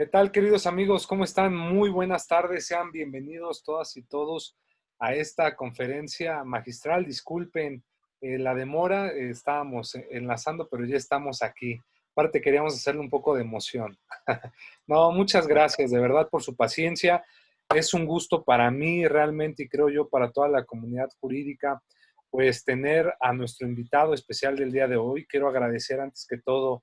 ¿Qué tal, queridos amigos? ¿Cómo están? Muy buenas tardes. Sean bienvenidos todas y todos a esta conferencia magistral. Disculpen la demora, estábamos enlazando, pero ya estamos aquí. Aparte, queríamos hacerle un poco de emoción. No, muchas gracias de verdad por su paciencia. Es un gusto para mí realmente y creo yo para toda la comunidad jurídica, pues tener a nuestro invitado especial del día de hoy. Quiero agradecer antes que todo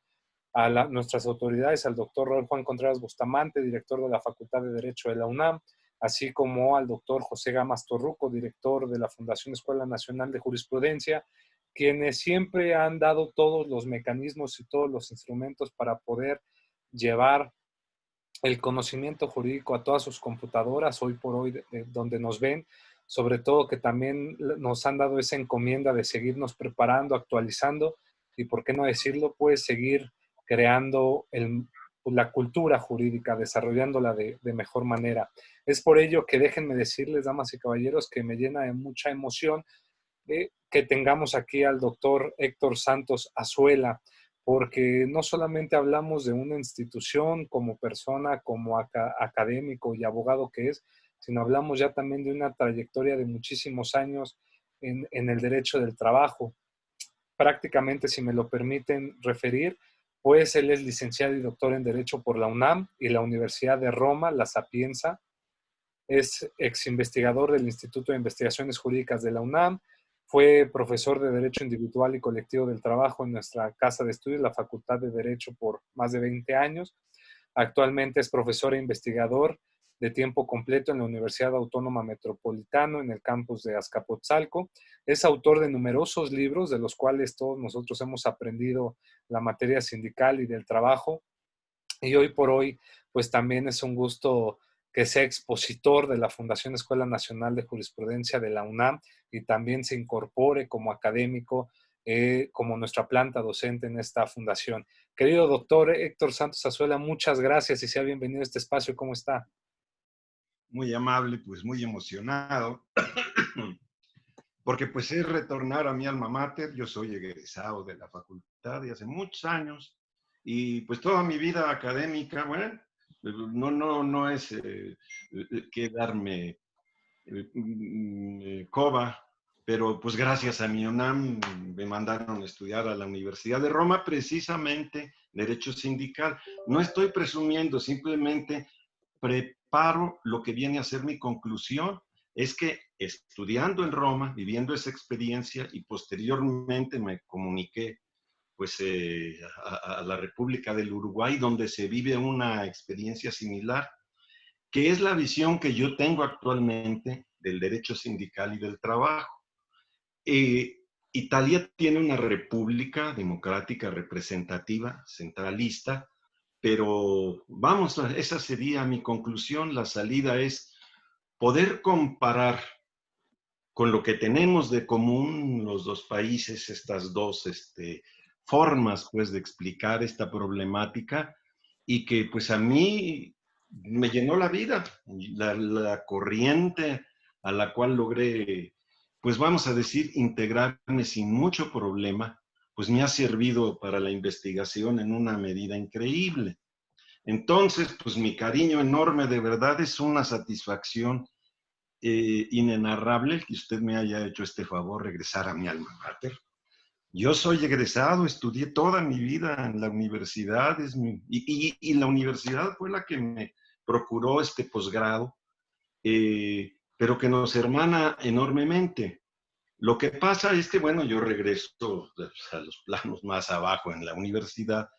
a nuestras autoridades, al doctor Raúl Juan Contreras Bustamante, director de la Facultad de Derecho de la UNAM, así como al doctor José Gamas Torruco, director de la Fundación Escuela Nacional de Jurisprudencia, quienes siempre han dado todos los mecanismos y todos los instrumentos para poder llevar el conocimiento jurídico a todas sus computadoras, hoy por hoy, donde nos ven, sobre todo que también nos han dado esa encomienda de seguirnos preparando, actualizando y, por qué no decirlo, pues seguir creando la cultura jurídica, desarrollándola de mejor manera. Es por ello que déjenme decirles, damas y caballeros, que me llena de mucha emoción que tengamos aquí al doctor Héctor Santos Azuela, porque no solamente hablamos de una institución como persona, como académico y abogado que es, sino hablamos ya también de una trayectoria de muchísimos años en el derecho del trabajo. Prácticamente, si me lo permiten referir, pues él es licenciado y doctor en Derecho por la UNAM y la Universidad de Roma, La Sapienza. Es ex investigador del Instituto de Investigaciones Jurídicas de la UNAM, fue profesor de Derecho Individual y Colectivo del Trabajo en nuestra casa de estudios, la Facultad de Derecho, por más de 20 años. Actualmente es profesor e investigador de tiempo completo en la Universidad Autónoma Metropolitana en el campus de Azcapotzalco. Es autor de numerosos libros, de los cuales todos nosotros hemos aprendido la materia sindical y del trabajo. Y hoy por hoy, pues también es un gusto que sea expositor de la Fundación Escuela Nacional de Jurisprudencia de la UNAM y también se incorpore como académico, como nuestra planta docente en esta fundación. Querido doctor Héctor Santos Azuela, muchas gracias y sea bienvenido a este espacio. ¿Cómo está? Muy amable, pues muy emocionado, porque pues es retornar a mi alma mater. Yo soy egresado de la facultad de hace muchos años y pues toda mi vida académica, bueno, no es que darme coba, pero pues gracias a mi UNAM me mandaron a estudiar a la Universidad de Roma, precisamente Derecho Sindical. No estoy presumiendo, simplemente preparo lo que viene a ser mi conclusión. Es que estudiando en Roma, viviendo esa experiencia y posteriormente me comuniqué pues a la República del Uruguay, donde se vive una experiencia similar, que es la visión que yo tengo actualmente del derecho sindical y del trabajo. Eh, Italia tiene una república democrática representativa, centralista, pero vamos, esa sería mi conclusión. La salida es poder comparar con lo que tenemos de común los dos países, estas dos formas pues de explicar esta problemática, y que pues a mí me llenó la vida, la corriente a la cual logré, pues vamos a decir, integrarme sin mucho problema, pues me ha servido para la investigación en una medida increíble. Entonces, pues mi cariño enorme, de verdad es una satisfacción inenarrable que usted me haya hecho este favor, regresar a mi alma mater. Yo soy egresado, estudié toda mi vida en la universidad, y la universidad fue la que me procuró este posgrado, pero que nos hermana enormemente. Lo que pasa es que, bueno, yo regreso a los planos más abajo en la universidad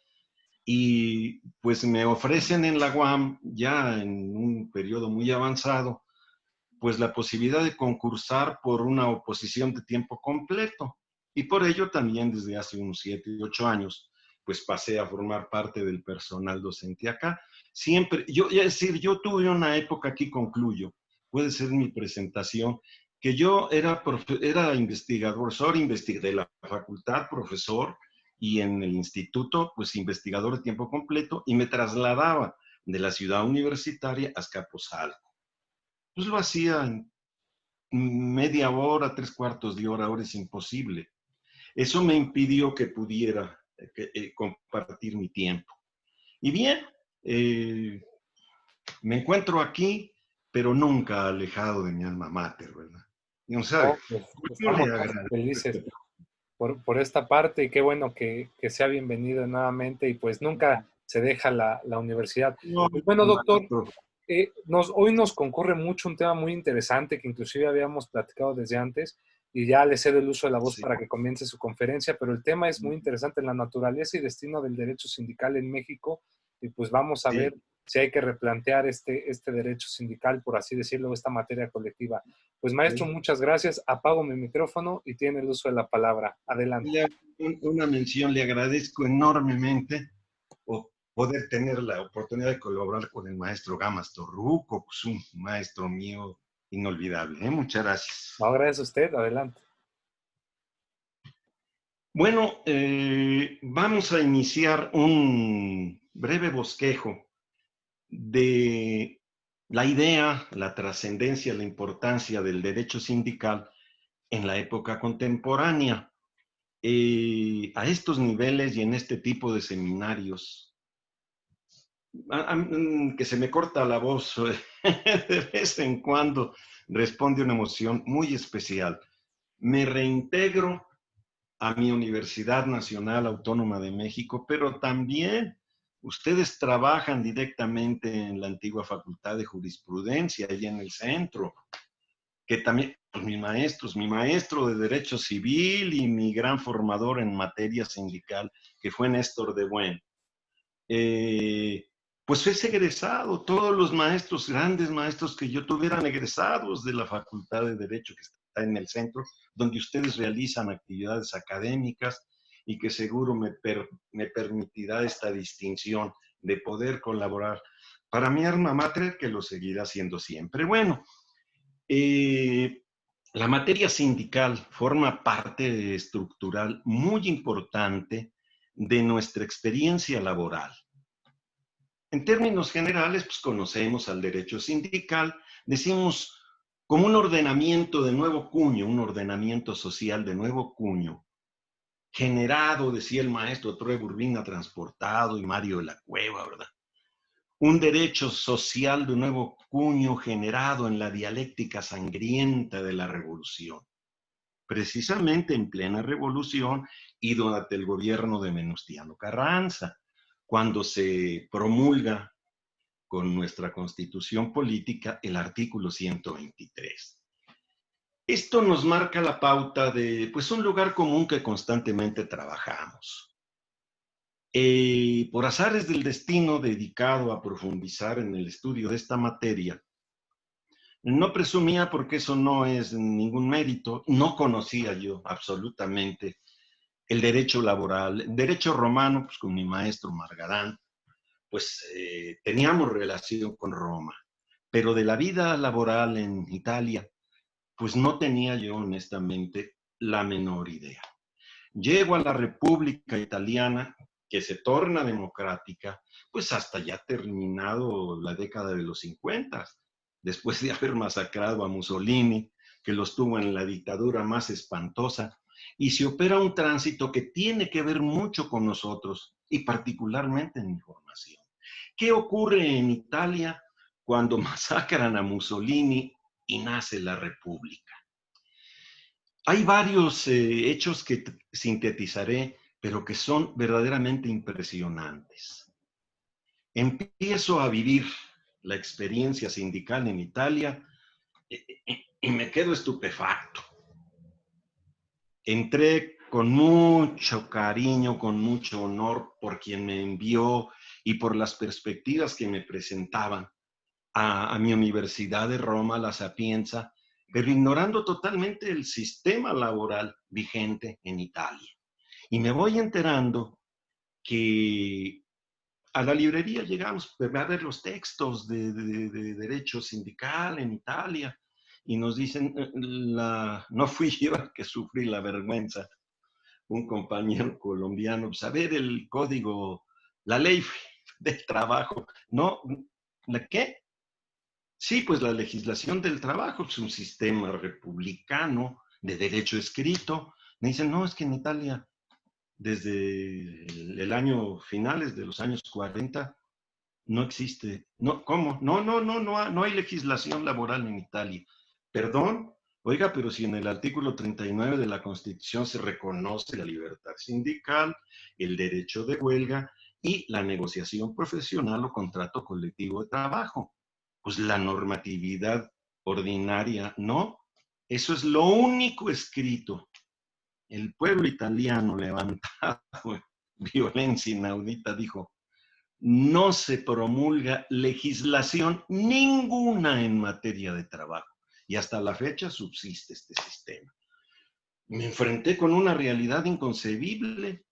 y pues me ofrecen en la UAM, ya en un periodo muy avanzado, pues la posibilidad de concursar por una oposición de tiempo completo. Y por ello también desde hace unos 7, 8 años, pues pasé a formar parte del personal docente acá. Siempre, es decir, yo tuve una época, aquí concluyo, puede ser mi presentación, que yo era investigador, de la facultad, profesor, y en el instituto, pues investigador de tiempo completo, y me trasladaba de la ciudad universitaria a Azcapotzalco. Pues lo hacía en media hora, tres cuartos de hora, ahora es imposible. Eso me impidió que pudiera compartir mi tiempo. Y bien, Me encuentro aquí, pero nunca alejado de mi alma mater, ¿verdad? Y no sabe, Oh, pues yo le estamos más que agradezco felices este. por esta parte y qué bueno que sea bienvenido nuevamente y pues nunca se deja la universidad. No, Pues bueno, doctor, maestro. hoy nos concurre mucho un tema muy interesante que inclusive habíamos platicado desde antes y ya le cedo el uso de la voz Sí. para que comience su conferencia, pero el tema es muy interesante, la naturaleza y destino del derecho sindical en México y pues vamos a ver Sí. si hay que replantear este derecho sindical, por así decirlo, esta materia colectiva. Pues maestro, Sí. muchas gracias. Apago mi micrófono y tiene el uso de la palabra. Adelante. Una mención, le agradezco enormemente poder tener la oportunidad de colaborar con el maestro Gamas Torruco, pues un maestro mío inolvidable. ¿Eh? Muchas gracias. No, gracias a usted. Adelante. Bueno, vamos a iniciar un breve bosquejo de la idea, la trascendencia, la importancia del derecho sindical en la época contemporánea. A estos niveles y en este tipo de seminarios, que se me corta la voz de vez en cuando, responde una emoción muy especial. Me reintegro a mi Universidad Nacional Autónoma de México, pero también ustedes trabajan directamente en la antigua Facultad de Jurisprudencia, ahí en el centro, que también, pues, mis maestros, mi maestro de Derecho Civil y mi gran formador en materia sindical, que fue Néstor de Buen, eh, pues es egresado, todos los maestros, grandes maestros que yo tuve eran egresados de la Facultad de Derecho que está en el centro, donde ustedes realizan actividades académicas y que seguro me permitirá esta distinción de poder colaborar para mi alma mater, que lo seguirá haciendo siempre. Bueno, eh, la materia sindical forma parte estructural muy importante de nuestra experiencia laboral. En términos generales, pues conocemos al derecho sindical, decimos como un ordenamiento de nuevo cuño, un ordenamiento social de nuevo cuño, generado, decía el maestro Trueba Urbina, Transportado y Mario de la Cueva, ¿verdad? Un derecho social de nuevo cuño generado en la dialéctica sangrienta de la revolución, precisamente en plena revolución y durante el gobierno de Venustiano Carranza, cuando se promulga con nuestra constitución política el artículo 123. Esto nos marca la pauta de, pues, un lugar común que constantemente trabajamos. Por azares del destino dedicado a profundizar en el estudio de esta materia, no presumía porque eso no es ningún mérito, no conocía yo absolutamente el derecho laboral, el derecho romano, pues con mi maestro Margarán, pues teníamos relación con Roma, pero de la vida laboral en Italia, pues no tenía yo honestamente la menor idea. Llego a la República Italiana, que se torna democrática, pues hasta ya terminado la década de los 50, después de haber masacrado a Mussolini, que los tuvo en la dictadura más espantosa, y se opera un tránsito que tiene que ver mucho con nosotros, y particularmente en mi formación. ¿Qué ocurre en Italia cuando masacran a Mussolini y nace la República? Hay varios hechos que sintetizaré, pero que son verdaderamente impresionantes. Empiezo a vivir la experiencia sindical en Italia y me quedo estupefacto. Entré con mucho cariño, con mucho honor por quien me envió y por las perspectivas que me presentaban a mi Universidad de Roma, La Sapienza, pero ignorando totalmente el sistema laboral vigente en Italia. Y me voy enterando que a la librería llegamos a ver los textos de derecho sindical en Italia y nos dicen, no fui yo el que sufrí la vergüenza, un compañero colombiano, pues a ver el código, la ley del trabajo, ¿no? ¿La qué? Sí, pues la legislación del trabajo es un sistema republicano de derecho escrito. Me dicen, no, es que en Italia, desde el año finales de los años 40, No existe. No, ¿cómo? No, no, no, no, no hay legislación laboral en Italia. Perdón, oiga, pero si en el artículo 39 de la Constitución se reconoce la libertad sindical, el derecho de huelga y la negociación profesional o contrato colectivo de trabajo. Pues la normatividad ordinaria, no. Eso es lo único escrito. El pueblo italiano levantado, violencia inaudita, dijo, no se promulga legislación ninguna en materia de trabajo. Y hasta la fecha subsiste este sistema. Me enfrenté con una realidad inconcebible.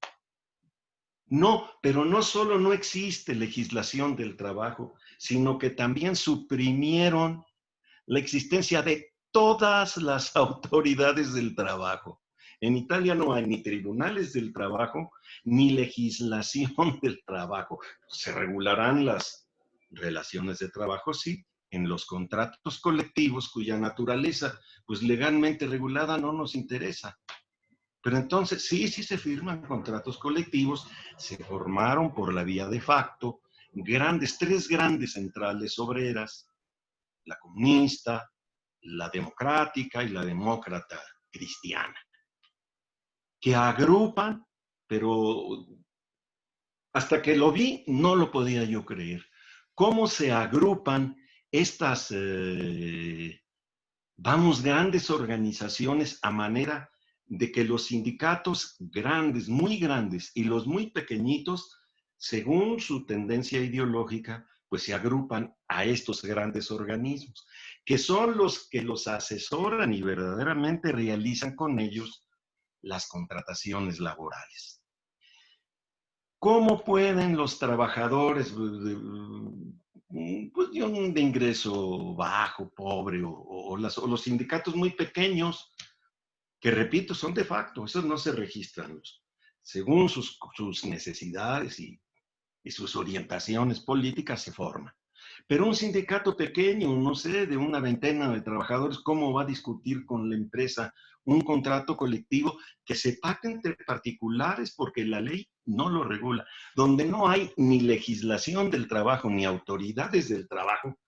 No, pero no solo no existe legislación del trabajo, sino que también suprimieron la existencia de todas las autoridades del trabajo. En Italia no hay ni tribunales del trabajo, ni legislación del trabajo. Se regularán las relaciones de trabajo, sí, en los contratos colectivos cuya naturaleza, pues legalmente regulada, no nos interesa. Pero entonces, sí, sí se firman contratos colectivos, se formaron por la vía de facto tres grandes centrales obreras, la comunista, la democrática y la demócrata cristiana, que agrupan, pero hasta que lo vi no lo podía yo creer. ¿Cómo se agrupan estas, vamos, grandes organizaciones a manera de que los sindicatos grandes, muy grandes, y los muy pequeñitos, según su tendencia ideológica, pues se agrupan a estos grandes organismos, que son los que los asesoran y verdaderamente realizan con ellos las contrataciones laborales? ¿Cómo pueden los trabajadores pues, de ingreso bajo, pobre, o los sindicatos muy pequeños, que repito, son de facto, esos no se registran, según sus necesidades y sus orientaciones políticas se forman? Pero un sindicato pequeño, no sé, de una veintena de trabajadores, ¿cómo va a discutir con la empresa un contrato colectivo que se pacta entre particulares porque la ley no lo regula? Donde no hay ni legislación del trabajo ni autoridades del trabajo,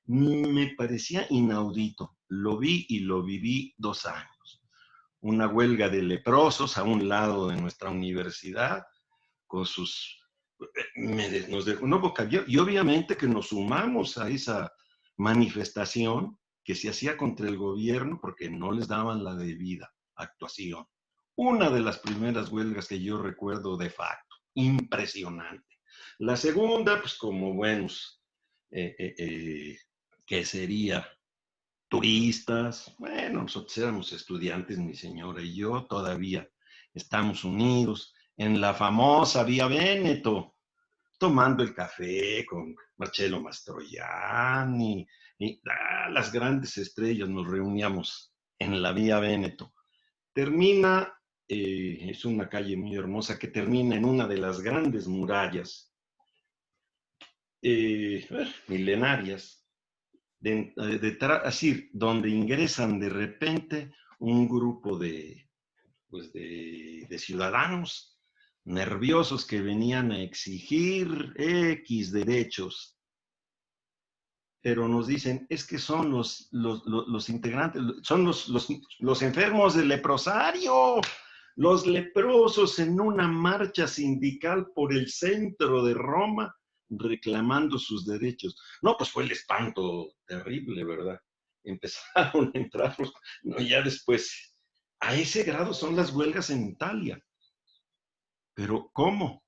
me parecía inaudito. Lo vi y lo viví 2 años. Una huelga de leprosos a un lado de nuestra universidad, con sus nos dejó una boca abierta. Y obviamente que nos sumamos a esa manifestación que se hacía contra el gobierno porque no les daban la debida actuación. Una de las primeras huelgas que yo recuerdo de facto, impresionante. La segunda, pues como buenos, que sería turistas. Bueno, nosotros éramos estudiantes, mi señora y yo, todavía estamos unidos en la famosa Vía Véneto, tomando el café con Marcello Mastroianni y las grandes estrellas nos reuníamos en la Vía Véneto. Termina, es una calle muy hermosa que termina en una de las grandes murallas milenarias, así, donde ingresan de repente un grupo pues de ciudadanos nerviosos que venían a exigir X derechos, pero nos dicen, es que son los integrantes, son los enfermos del leprosario, los leprosos en una marcha sindical por el centro de Roma reclamando sus derechos. No, pues fue el espanto terrible, ¿verdad? Empezaron a entrar, no, ya después, a ese grado son las huelgas en Italia. Pero ¿cómo?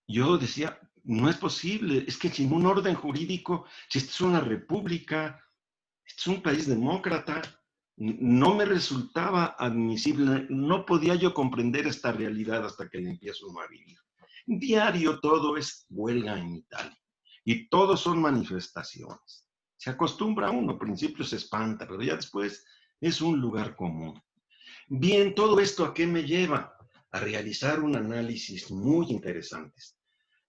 Yo decía, no es posible, es que sin un orden jurídico, si esta es una república, este es un país demócrata, no me resultaba admisible, no podía yo comprender esta realidad hasta que la empiezo a vivir. Diario todo es huelga en Italia y todo son manifestaciones. Se acostumbra uno, al principio se espanta, pero ya después es un lugar común. Bien, todo esto ¿a qué me lleva? A realizar un análisis muy interesante.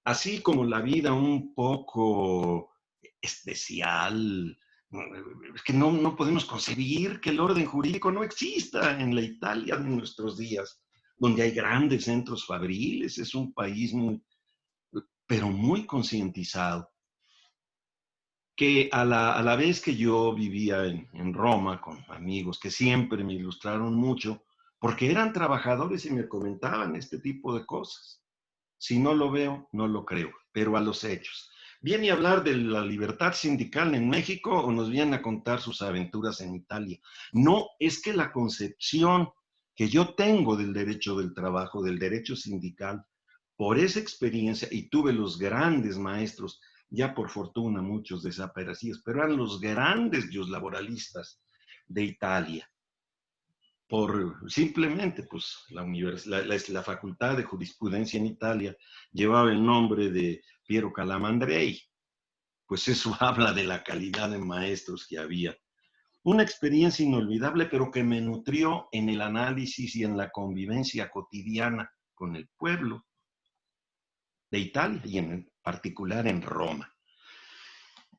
Así como la vida un poco especial, es que no podemos concebir que el orden jurídico no exista en la Italia de nuestros días, donde hay grandes centros fabriles, es un país muy, pero muy concientizado, que a la vez que yo vivía en Roma con amigos que siempre me ilustraron mucho, porque eran trabajadores y me comentaban este tipo de cosas. Si no lo veo, no lo creo, pero a los hechos. ¿Viene a hablar de la libertad sindical en México o nos viene a contar sus aventuras en Italia? No, es que la concepción que yo tengo del derecho del trabajo, del derecho sindical, por esa experiencia, y tuve los grandes maestros, ya por fortuna muchos desaparecidos, pero eran los grandes laboralistas de Italia, por simplemente, pues, la Facultad de Jurisprudencia en Italia llevaba el nombre de Piero Calamandrei, pues eso habla de la calidad de maestros que había. Una experiencia inolvidable, pero que me nutrió en el análisis y en la convivencia cotidiana con el pueblo de Italia y en particular en Roma.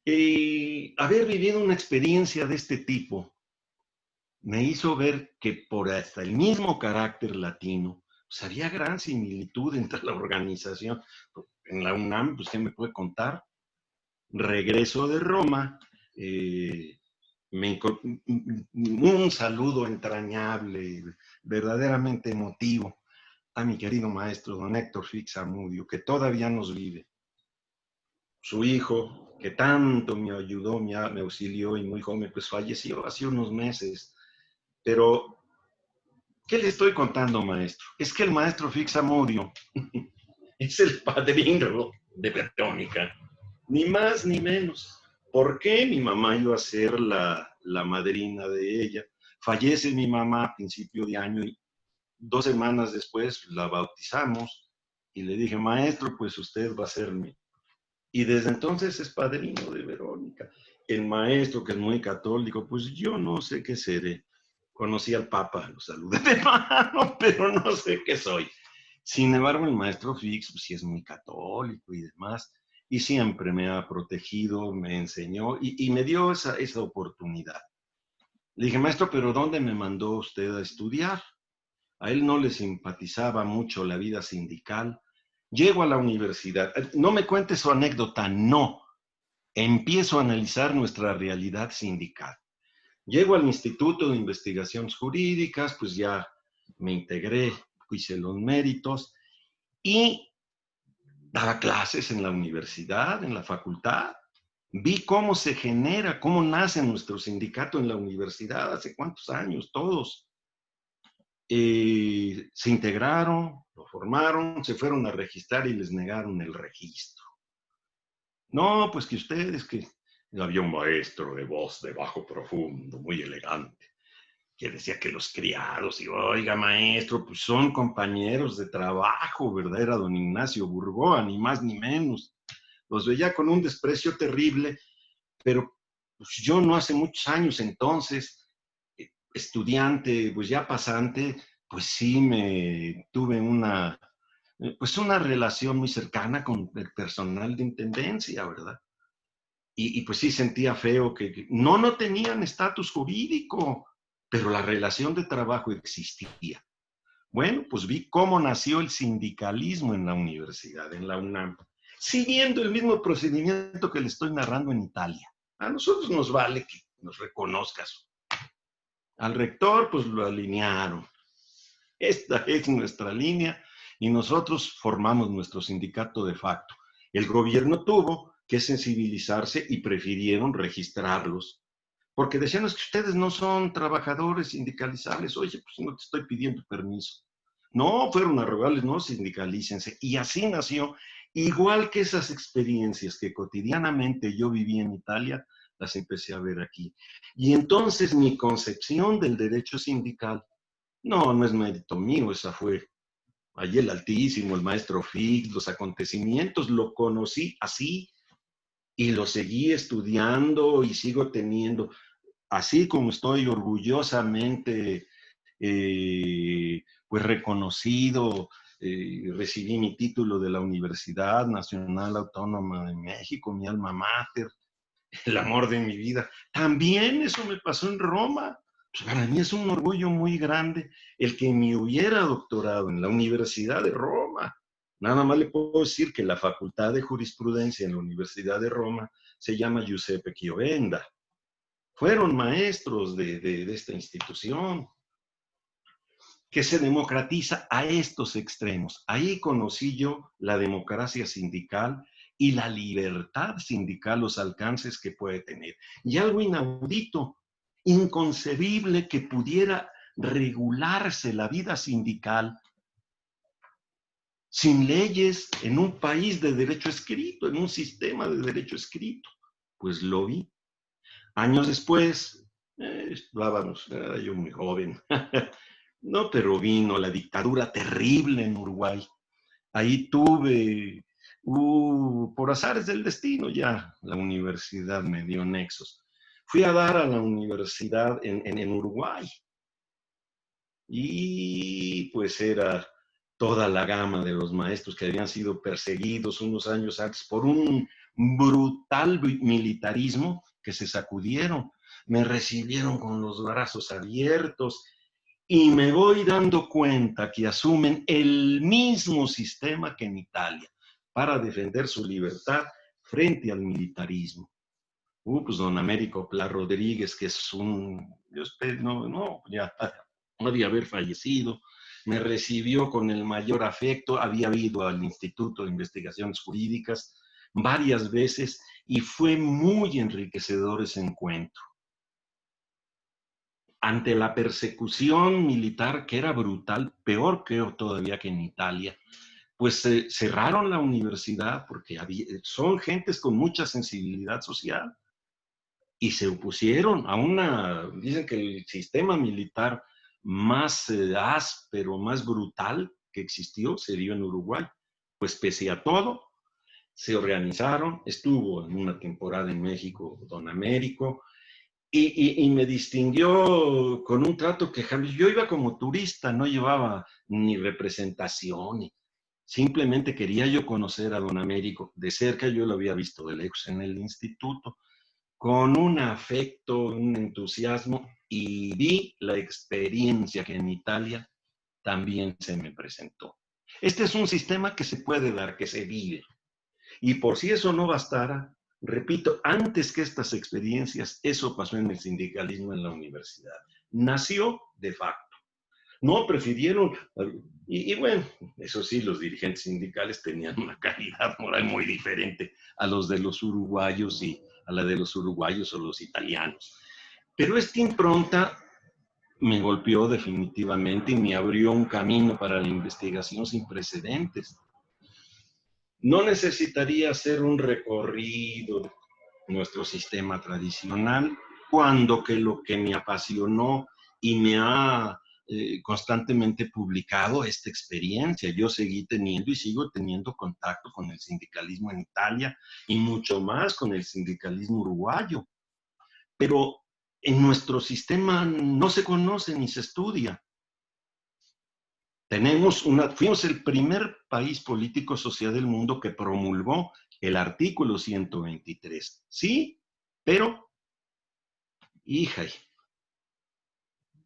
Haber vivido una experiencia de este tipo me hizo ver que por hasta el mismo carácter latino, pues había gran similitud entre la organización. En la UNAM, pues, ¿qué me puede contar? Regreso de Roma, un saludo entrañable, verdaderamente emotivo, a mi querido maestro, don Héctor Fix Zamudio, que todavía nos vive. Su hijo, que tanto me ayudó, me auxilió y muy joven, pues falleció hace unos meses. Pero, ¿qué le estoy contando, maestro? Es que el maestro Fix Zamudio es el padrino de Verónica, ni más ni menos. ¿Por qué mi mamá iba a ser la madrina de ella? Fallece mi mamá a principio de año y 2 semanas después la bautizamos y le dije, maestro, pues usted va a ser mi. Y desde entonces es padrino de Verónica. El maestro, que es muy católico, pues yo no sé qué seré. Conocí al Papa, lo saludé de mano, pero no sé qué soy. Sin embargo, el maestro Fix, pues sí es muy católico y demás, y siempre me ha protegido, me enseñó y me dio esa oportunidad. Le dije, maestro, ¿pero dónde me mandó usted a estudiar? A él no le simpatizaba mucho la vida sindical. Llego a la universidad, no me cuente su anécdota, no. Empiezo a analizar nuestra realidad sindical. Llego al Instituto de Investigaciones Jurídicas, pues ya me integré, hice los méritos y daba clases en la universidad, en la facultad. Vi cómo se genera, cómo nace nuestro sindicato en la universidad, hace cuántos años, todos. Se integraron, lo formaron, se fueron a registrar y les negaron el registro. No, pues que ustedes, que había un maestro de voz de bajo profundo, muy elegante, que decía que los criados, y oiga maestro, pues son compañeros de trabajo, ¿verdad? Era don Ignacio Burgoa, ni más ni menos. Los veía con un desprecio terrible, pero pues yo no hace muchos años entonces, estudiante, pues ya pasante, pues sí me tuve pues una relación muy cercana con el personal de intendencia, ¿verdad? Y pues sí sentía feo que no tenían estatus jurídico, pero la relación de trabajo existía. Bueno, pues vi cómo nació el sindicalismo en la universidad, en la UNAM, siguiendo el mismo procedimiento que le estoy narrando en Italia. A nosotros nos vale que nos reconozcas. Al rector, pues lo alinearon. Esta es nuestra línea y nosotros formamos nuestro sindicato de facto. El gobierno tuvo que sensibilizarse y prefirieron registrarlos, porque decían es que ustedes no son trabajadores sindicalizables. Oye, pues no te estoy pidiendo permiso. No, fueron a rogarles, no sindicalícense. Y así nació, igual que esas experiencias que cotidianamente yo viví en Italia, las empecé a ver aquí. Y entonces mi concepción del derecho sindical, no es mérito mío, esa fue allí el Altísimo, el maestro Fix, los acontecimientos, lo conocí así y lo seguí estudiando y sigo teniendo, así como estoy orgullosamente pues reconocido, recibí mi título de la Universidad Nacional Autónoma de México, mi alma mater, el amor de mi vida. También eso me pasó en Roma. Pues para mí es un orgullo muy grande el que me hubiera doctorado en la Universidad de Roma. Nada más le puedo decir que la Facultad de Jurisprudencia en la Universidad de Roma se llama Giuseppe Chiovenda. Fueron maestros de esta institución que se democratiza a estos extremos. Ahí conocí yo la democracia sindical y la libertad sindical, los alcances que puede tener. Y algo inaudito, inconcebible que pudiera regularse la vida sindical sin leyes en un país de derecho escrito, en un sistema de derecho escrito. Pues lo vi. Años después, era yo muy joven, no, pero vino la dictadura terrible en Uruguay. Ahí tuve, por azares del destino ya, la universidad me dio nexos. Fui a dar a la universidad en Uruguay y pues era toda la gama de los maestros que habían sido perseguidos unos años antes por un brutal militarismo que se sacudieron. Me recibieron con los brazos abiertos y me voy dando cuenta que asumen el mismo sistema que en Italia para defender su libertad frente al militarismo. Pues don Américo Pla Rodríguez, que es yo espero, ya podía haber fallecido, me recibió con el mayor afecto, había ido al Instituto de Investigaciones Jurídicas varias veces y fue muy enriquecedor ese encuentro. Ante la persecución militar, que era brutal, peor creo todavía que en Italia, pues cerraron la universidad porque son gentes con mucha sensibilidad social y se opusieron dicen que el sistema militar más áspero, más brutal que existió se dio en Uruguay. Pues pese a todo, se organizaron, estuvo en una temporada en México don Américo, y me distinguió con un trato que yo iba como turista, no llevaba ni representación, simplemente quería yo conocer a don Américo. De cerca yo lo había visto de lejos en el instituto, con un afecto, un entusiasmo, y vi la experiencia que en Italia también se me presentó. Este es un sistema que se puede dar, que se vive. Y por si eso no bastara, repito, antes que estas experiencias, eso pasó en el sindicalismo en la universidad. Nació de facto. No prefirieron, y bueno, eso sí, los dirigentes sindicales tenían una calidad moral muy diferente a los de los uruguayos y a la de los uruguayos o los italianos. Pero esta impronta me golpeó definitivamente y me abrió un camino para la investigación sin precedentes. No necesitaría hacer un recorrido de nuestro sistema tradicional, cuando que lo que me apasionó y me ha constantemente publicado esta experiencia. Yo seguí teniendo y sigo teniendo contacto con el sindicalismo en Italia y mucho más con el sindicalismo uruguayo. Pero en nuestro sistema no se conoce ni se estudia. Fuimos el primer país político social del mundo que promulgó el artículo 123. Sí, pero, hija,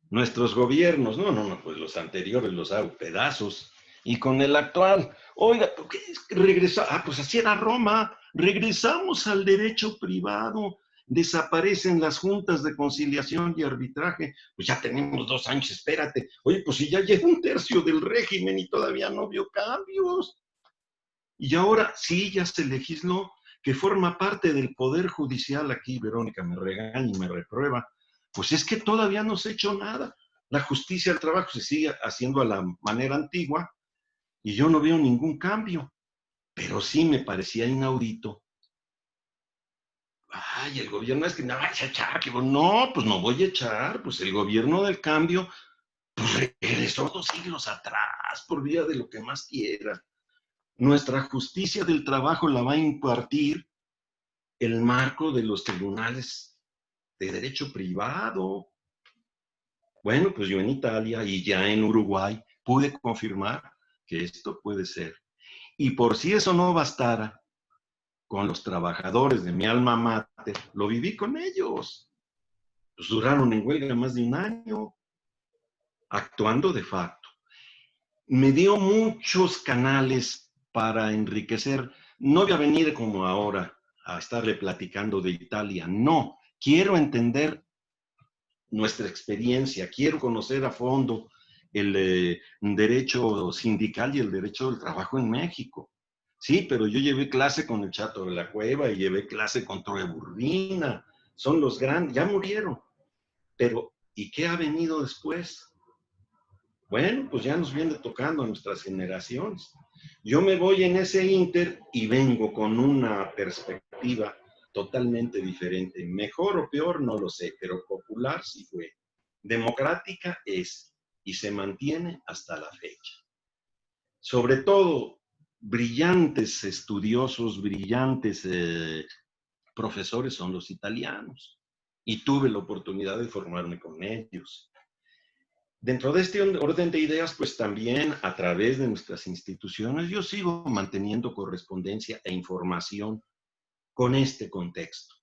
nuestros gobiernos, pues los anteriores los hago pedazos. Y con el actual, oiga, ¿qué es que pues así era Roma, regresamos al derecho privado, desaparecen las juntas de conciliación y arbitraje, pues ya tenemos 2 años, espérate, oye, pues si ya llegó 1/3 del régimen y todavía no vio cambios. Y ahora sí, ya se legisló que forma parte del Poder Judicial, aquí Verónica me regaña y me reprueba, pues es que todavía no se ha hecho nada. La justicia del trabajo se sigue haciendo a la manera antigua y yo no veo ningún cambio. Pero sí me parecía inaudito. Ay, el gobierno es que me vas a echar. No, pues no voy a echar. Pues el gobierno del cambio pues regresó 2 siglos atrás por vía de lo que más quiera. Nuestra justicia del trabajo la va a impartir el marco de los tribunales de derecho privado. Bueno, pues yo en Italia y ya en Uruguay pude confirmar que esto puede ser. Y por si eso no bastara, con los trabajadores de mi alma mater, lo viví con ellos. Pues duraron en huelga más de 1 año, actuando de facto. Me dio muchos canales para enriquecer. No voy a venir como ahora a estarle platicando de Italia, no. Quiero entender nuestra experiencia, quiero conocer a fondo el derecho sindical y el derecho del trabajo en México. Sí, pero yo llevé clase con el Chato de la Cueva y llevé clase con Torre Burrina. Son los grandes, ya murieron. Pero, ¿y qué ha venido después? Bueno, pues ya nos viene tocando a nuestras generaciones. Yo me voy en ese inter y vengo con una perspectiva totalmente diferente. Mejor o peor, no lo sé, pero popular sí fue. Democrática es y se mantiene hasta la fecha. Sobre todo, brillantes estudiosos, brillantes profesores son los italianos. Y tuve la oportunidad de formarme con ellos. Dentro de este orden de ideas, pues también a través de nuestras instituciones, yo sigo manteniendo correspondencia e información con este contexto,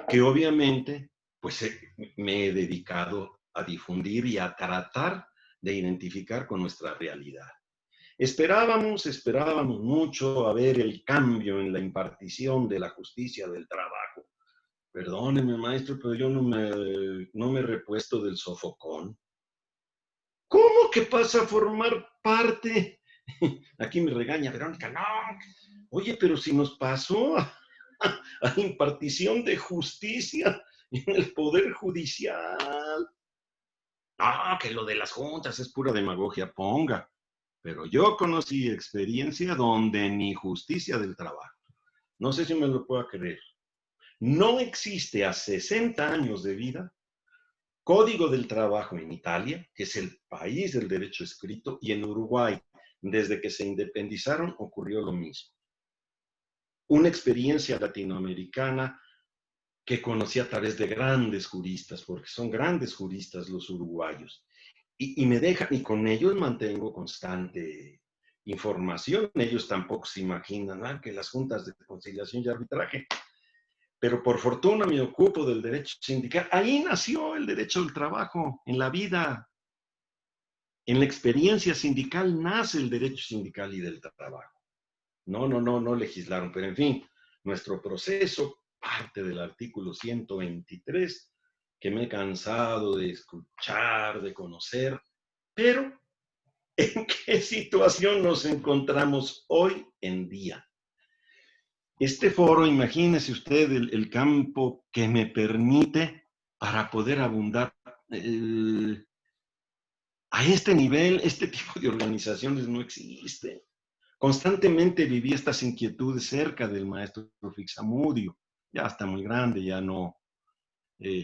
que obviamente, pues me he dedicado a difundir y a tratar de identificar con nuestra realidad. Esperábamos mucho a ver el cambio en la impartición de la justicia del trabajo. Perdóneme, maestro, pero yo no me he repuesto del sofocón. ¿Cómo que pasa a formar parte? Aquí me regaña Verónica, no. Oye, pero si nos pasó a impartición de justicia en el Poder Judicial. No, que lo de las juntas es pura demagogia, ponga. Pero yo conocí experiencia donde ni justicia del trabajo. No sé si me lo pueda creer. No existe a 60 años de vida Código del Trabajo en Italia, que es el país del derecho escrito, y en Uruguay, desde que se independizaron, ocurrió lo mismo. Una experiencia latinoamericana que conocí a través de grandes juristas, porque son grandes juristas los uruguayos, y me dejan, y con ellos mantengo constante información. Ellos tampoco se imaginan que las juntas de conciliación y arbitraje, pero por fortuna me ocupo del derecho sindical. Ahí nació el derecho del trabajo, en la vida. En la experiencia sindical nace el derecho sindical y del trabajo. No legislaron, pero en fin, nuestro proceso parte del artículo 123, que me he cansado de escuchar, de conocer, pero ¿en qué situación nos encontramos hoy en día? Este foro, imagínese usted el campo que me permite para poder abundar a este nivel. Este tipo de organizaciones no existen. Constantemente viví estas inquietudes cerca del maestro Fixamudio. Ya está muy grande, ya no.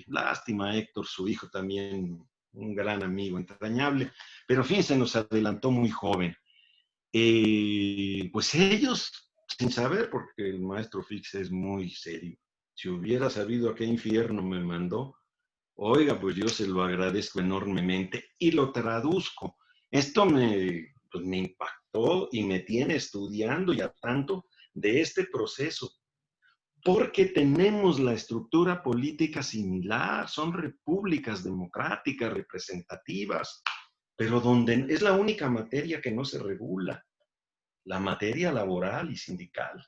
Lástima, Héctor, su hijo también, un gran amigo, entrañable, pero en fin, se nos adelantó muy joven. Pues ellos, sin saber, porque el maestro Fix es muy serio, si hubiera sabido a qué infierno me mandó, oiga, pues yo se lo agradezco enormemente y lo traduzco. Esto me impactó y me tiene estudiando y al tanto de este proceso, porque tenemos la estructura política similar, son repúblicas democráticas, representativas, pero donde es la única materia que no se regula, la materia laboral y sindical.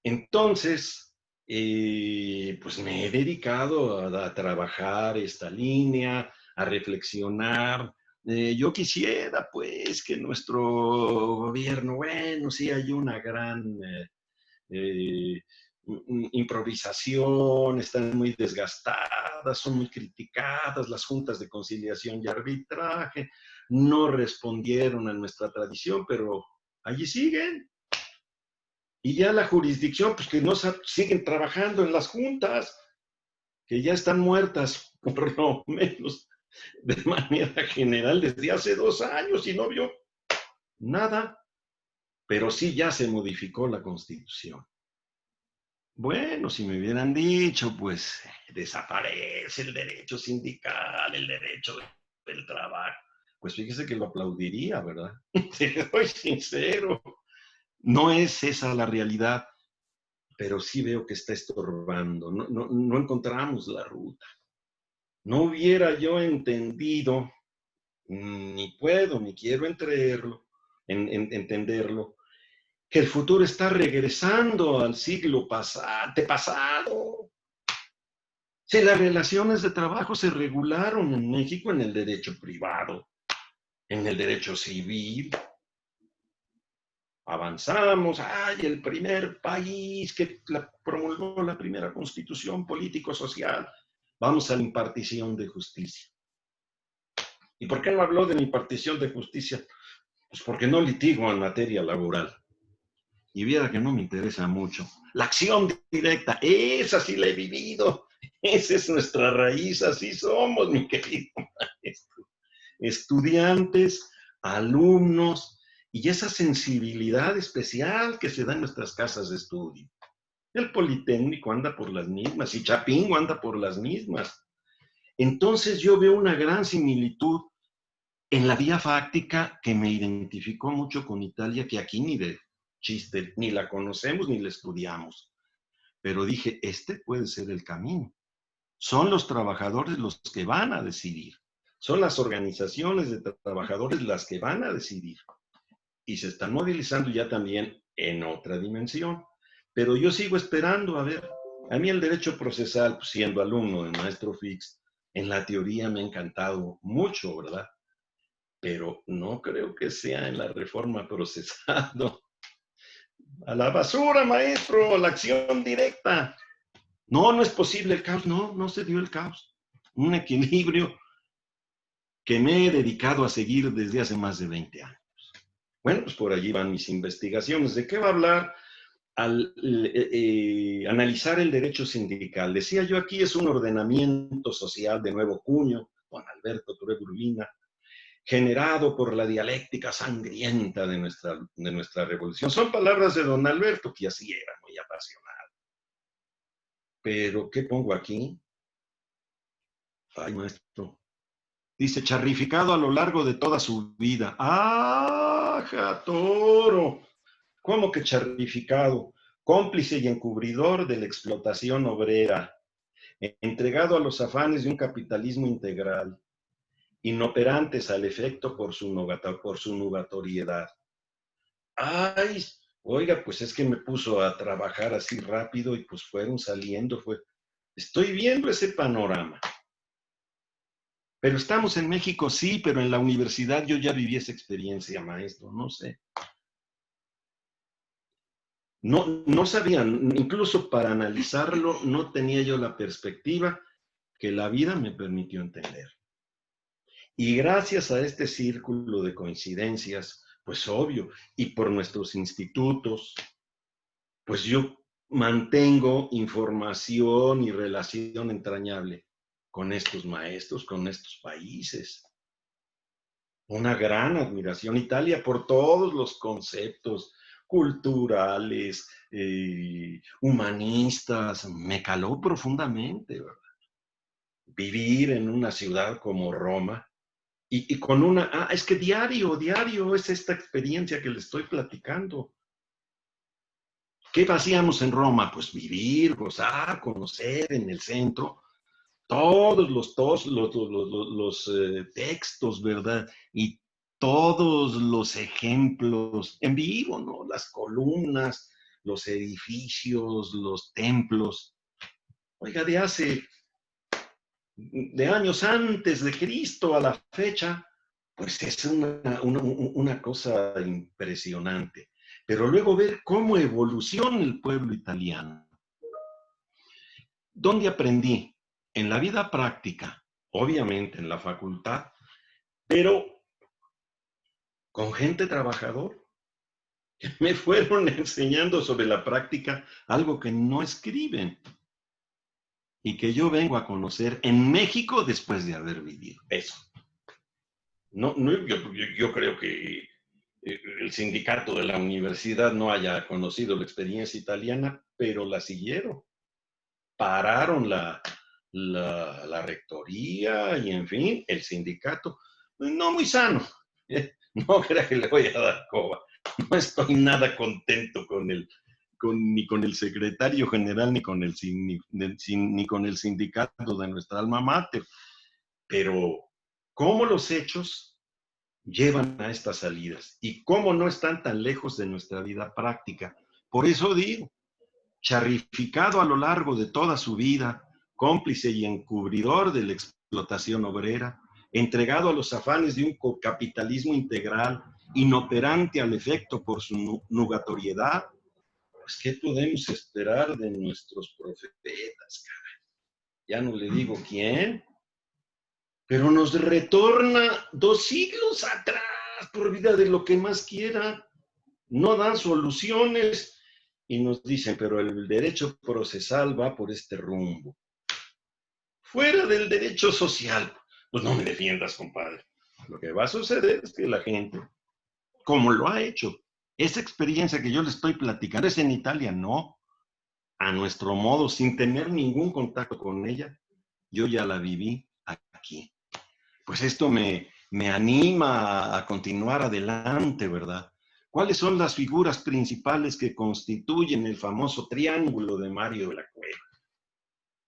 Entonces, pues me he dedicado a trabajar esta línea, a reflexionar. Yo quisiera, pues, que nuestro gobierno, bueno, sí hay una gran eh, improvisación, están muy desgastadas, son muy criticadas las juntas de conciliación y arbitraje, no respondieron a nuestra tradición, pero allí siguen. Y ya la jurisdicción, pues que no siguen trabajando en las juntas, que ya están muertas, por lo menos de manera general, desde hace 2 años y no vio nada. Pero sí ya se modificó la Constitución. Bueno, si me hubieran dicho, pues desaparece el derecho sindical, el derecho del trabajo, pues fíjese que lo aplaudiría, ¿verdad? Soy sincero, no es esa la realidad, pero sí veo que está estorbando, no encontramos la ruta. No hubiera yo entendido, ni puedo, ni quiero entenderlo, que el futuro está regresando al siglo antepasado. Si las relaciones de trabajo se regularon en México en el derecho privado, en el derecho civil, avanzamos, ¡ay! El primer país que promulgó la primera constitución político-social. Vamos a la impartición de justicia. ¿Y por qué no habló de la impartición de justicia? Pues porque no litigo en materia laboral. Y viera que no me interesa mucho. La acción directa, esa sí la he vivido. Esa es nuestra raíz, así somos, mi querido maestro. Estudiantes, alumnos, y esa sensibilidad especial que se da en nuestras casas de estudio. El Politécnico anda por las mismas, y Chapingo anda por las mismas. Entonces yo veo una gran similitud en la vía fáctica que me identificó mucho con Italia, que aquí ni de chiste, ni la conocemos ni la estudiamos. Pero dije, este puede ser el camino. Son los trabajadores los que van a decidir. Son las organizaciones de trabajadores las que van a decidir. Y se están movilizando ya también en otra dimensión. Pero yo sigo esperando, a ver, a mí el derecho procesal, pues, siendo alumno de maestro Fix, en la teoría me ha encantado mucho, ¿verdad? Pero no creo que sea en la reforma procesado. A la basura, maestro, la acción directa. No, no es posible el caos, no, no se dio el caos. Un equilibrio que me he dedicado a seguir desde hace más de 20 años. Bueno, pues por allí van mis investigaciones. ¿De qué va a hablar al analizar el derecho sindical? Decía yo, aquí es un ordenamiento social de nuevo cuño, don Alberto Turebio Urbina, generado por la dialéctica sangrienta de nuestra revolución. Son palabras de don Alberto, que así era, muy apasionado. Pero, ¿qué pongo aquí? Ay, maestro. Dice, charrificado a lo largo de toda su vida. ¡Ah, toro! ¿Cómo que charrificado? Cómplice y encubridor de la explotación obrera, entregado a los afanes de un capitalismo integral, inoperantes al efecto por su nugatoriedad. Ay, oiga, pues es que me puso a trabajar así rápido y pues fueron saliendo, estoy viendo ese panorama. Pero estamos en México, sí, pero en la universidad yo ya viví esa experiencia, maestro, no sé. No sabían, incluso para analizarlo, no tenía yo la perspectiva que la vida me permitió entender. Y gracias a este círculo de coincidencias, pues obvio, y por nuestros institutos, pues yo mantengo información y relación entrañable con estos maestros, con estos países. Una gran admiración. Italia por todos los conceptos culturales, humanistas, me caló profundamente, ¿verdad? Vivir en una ciudad como Roma y con es que diario es esta experiencia que le estoy platicando. ¿Qué hacíamos en Roma? Pues vivir, gozar, conocer en el centro todos los textos, ¿verdad? Y todos los ejemplos en vivo, ¿no? Las columnas, los edificios, los templos. Oiga, de años antes de Cristo a la fecha, pues es una cosa impresionante. Pero luego ver cómo evoluciona el pueblo italiano. ¿Dónde aprendí? En la vida práctica, obviamente en la facultad, pero con gente trabajador. Me fueron enseñando sobre la práctica algo que no escriben y que yo vengo a conocer en México después de haber vivido. Eso. Yo creo que el sindicato de la universidad no haya conocido la experiencia italiana, pero la siguieron. Pararon la rectoría y, en fin, el sindicato. No muy sano. No crea que le voy a dar coba. No estoy nada contento ni con el secretario general, ni con ni con el sindicato de nuestra alma mater. Pero, ¿cómo los hechos llevan a estas salidas y cómo no están tan lejos de nuestra vida práctica. Por eso digo, charrificado a lo largo de toda su vida, cómplice y encubridor de la explotación obrera, entregado a los afanes de un capitalismo integral, inoperante al efecto por su nugatoriedad, pues ¿qué podemos esperar de nuestros profetas? Ya no le digo quién, pero nos retorna 2 siglos atrás por vida de lo que más quiera. No dan soluciones y nos dicen, pero el derecho procesal va por este rumbo. Fuera del derecho social, pues no me defiendas, compadre. Lo que va a suceder es que la gente, como lo ha hecho, esa experiencia que yo le estoy platicando es en Italia, no, a nuestro modo, sin tener ningún contacto con ella, yo ya la viví aquí. Pues esto me anima a continuar adelante, ¿verdad? ¿Cuáles son las figuras principales que constituyen el famoso triángulo de Mario de la Cueva?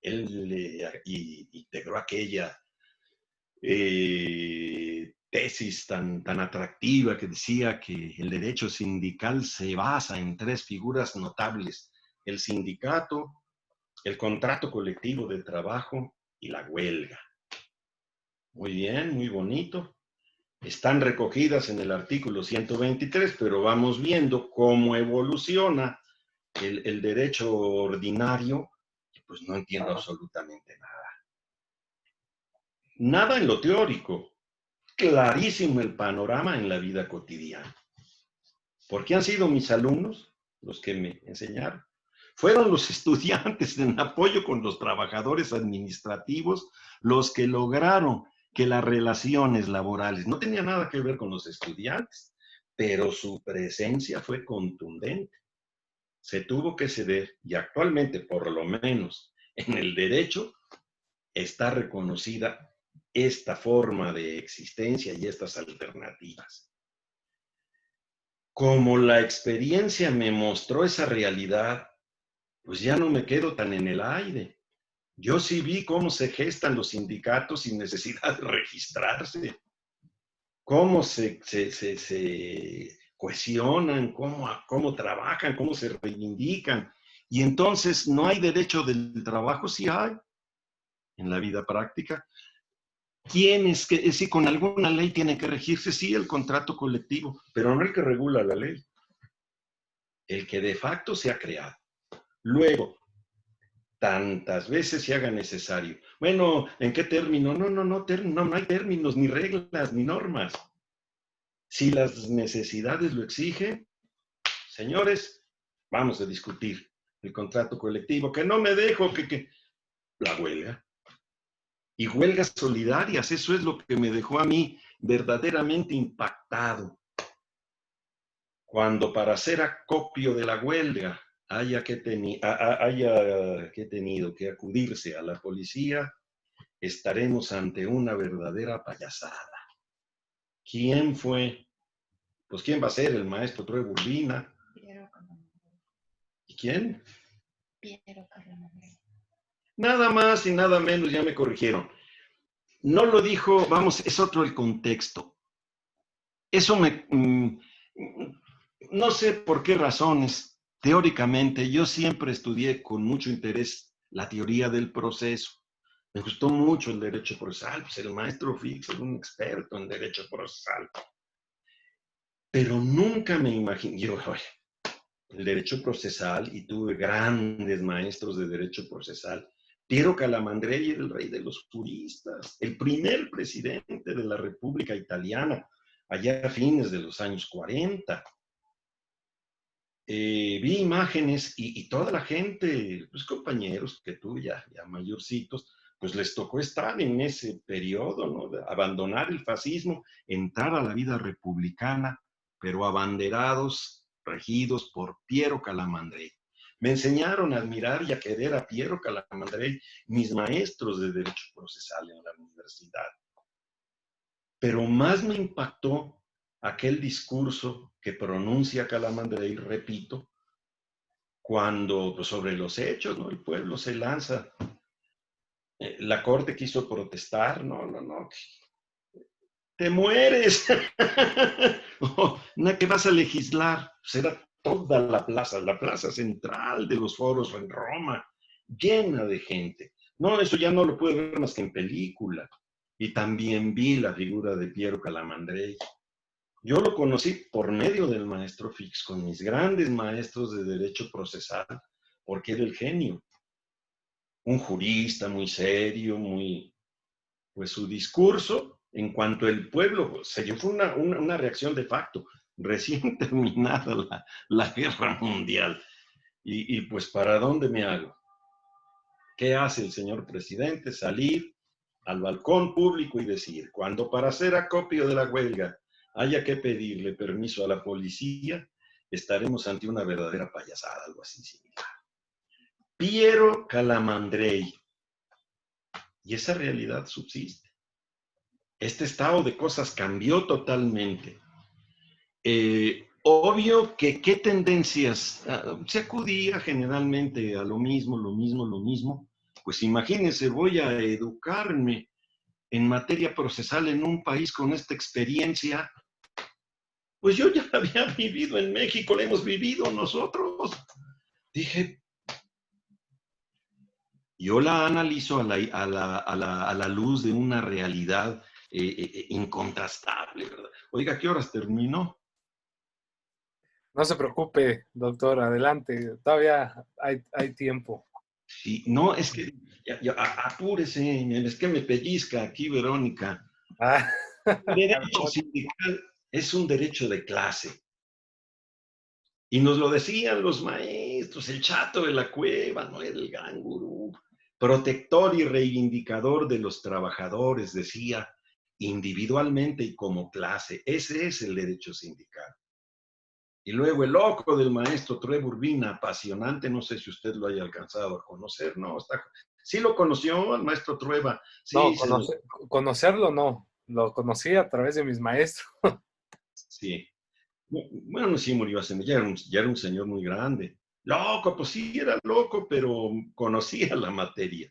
Él integró aquella tesis tan atractiva que decía que el derecho sindical se basa en 3 figuras notables: el sindicato, el contrato colectivo de trabajo y la huelga. Muy bien, muy bonito. Están recogidas en el artículo 123, pero vamos viendo cómo evoluciona el derecho ordinario, pues no entiendo absolutamente nada. Nada en lo teórico, clarísimo el panorama en la vida cotidiana. Porque han sido mis alumnos los que me enseñaron. Fueron los estudiantes en apoyo con los trabajadores administrativos los que lograron que las relaciones laborales no tenían nada que ver con los estudiantes, pero su presencia fue contundente. Se tuvo que ceder y actualmente, por lo menos en el derecho, está reconocida esta forma de existencia y estas alternativas. Como la experiencia me mostró esa realidad, pues ya no me quedo tan en el aire. Yo sí vi cómo se gestan los sindicatos sin necesidad de registrarse, cómo se cohesionan, cómo trabajan, cómo se reivindican. Y entonces no hay derecho del trabajo, sí hay en la vida práctica. ¿Quién es que, si con alguna ley tiene que regirse? Sí, el contrato colectivo, pero no el que regula la ley, el que de facto se ha creado. Luego, tantas veces se haga necesario. Bueno, ¿en qué término? No hay términos, ni reglas, ni normas. Si las necesidades lo exigen, señores, vamos a discutir el contrato colectivo, que no me dejo que la huelga. Y huelgas solidarias, eso es lo que me dejó a mí verdaderamente impactado. Cuando para hacer acopio de la huelga haya tenido que acudirse a la policía, estaremos ante una verdadera payasada. ¿Quién fue? Pues ¿quién va a ser? El maestro Trueba Urbina. ¿Y quién? Piero Carramandrei. Nada más y nada menos, ya me corrigieron. No lo dijo, vamos, es otro el contexto. Eso no sé por qué razones, teóricamente, yo siempre estudié con mucho interés la teoría del proceso. Me gustó mucho el derecho procesal, pues el maestro Fix era un experto en derecho procesal. Pero nunca me imaginé, yo, el derecho procesal, y tuve grandes maestros de derecho procesal. Piero Calamandrei era el rey de los juristas, el primer presidente de la República Italiana, allá a fines de los años 40. Vi imágenes y toda la gente, pues compañeros que tú ya mayorcitos, pues les tocó estar en ese periodo, ¿no? De abandonar el fascismo, entrar a la vida republicana, pero abanderados, regidos por Piero Calamandrei. Me enseñaron a admirar y a querer a Piero Calamandrei, mis maestros de Derecho Procesal en la universidad. Pero más me impactó aquel discurso que pronuncia Calamandrei, repito, cuando pues, sobre los hechos, ¿no? El pueblo se lanza. La corte quiso protestar, no. te mueres. ¿No? ¿Qué vas a legislar? Será toda la plaza central de los foros en Roma, llena de gente. No, eso ya no lo puedo ver más que en película. Y también vi la figura de Piero Calamandrei. Yo lo conocí por medio del maestro Fix, con mis grandes maestros de derecho procesal, porque era el genio. Un jurista muy serio, muy, pues su discurso en cuanto al pueblo se dio fue una reacción de facto, recién terminada la guerra mundial. Pues, ¿para dónde me hago? ¿Qué hace el señor presidente? Salir al balcón público y decir, cuando para hacer acopio de la huelga haya que pedirle permiso a la policía, estaremos ante una verdadera payasada, algo así similar. Piero Calamandrei. Y esa realidad subsiste. Este estado de cosas cambió totalmente. Obvio que qué tendencias, se acudía generalmente a lo mismo, lo mismo, lo mismo. Pues imagínense, voy a educarme en materia procesal en un país con esta experiencia. Pues yo ya la había vivido en México, la hemos vivido nosotros. Dije, yo la analizo a la luz de una realidad incontrastable, ¿verdad? Oiga, ¿qué horas terminó? No se preocupe, doctor, adelante. Todavía hay tiempo. Sí, no, es que, apúrese, es que me pellizca aquí, Verónica. Ah, El derecho sindical es un derecho de clase. Y nos lo decían los maestros, el Chato de la Cueva, ¿no? El gran gurú, protector y reivindicador de los trabajadores, decía, individualmente y como clase. Ese es el derecho sindical. Y luego el loco del maestro Trevor Urbina, apasionante, no sé si usted lo haya alcanzado a conocer, ¿no? Sí lo conoció el maestro Trueba, no, sí, conocerlo no. Lo conocí a través de mis maestros. sí. Bueno, sí murió hace, ya era un señor muy grande. Loco, pues sí, era loco, pero conocía la materia.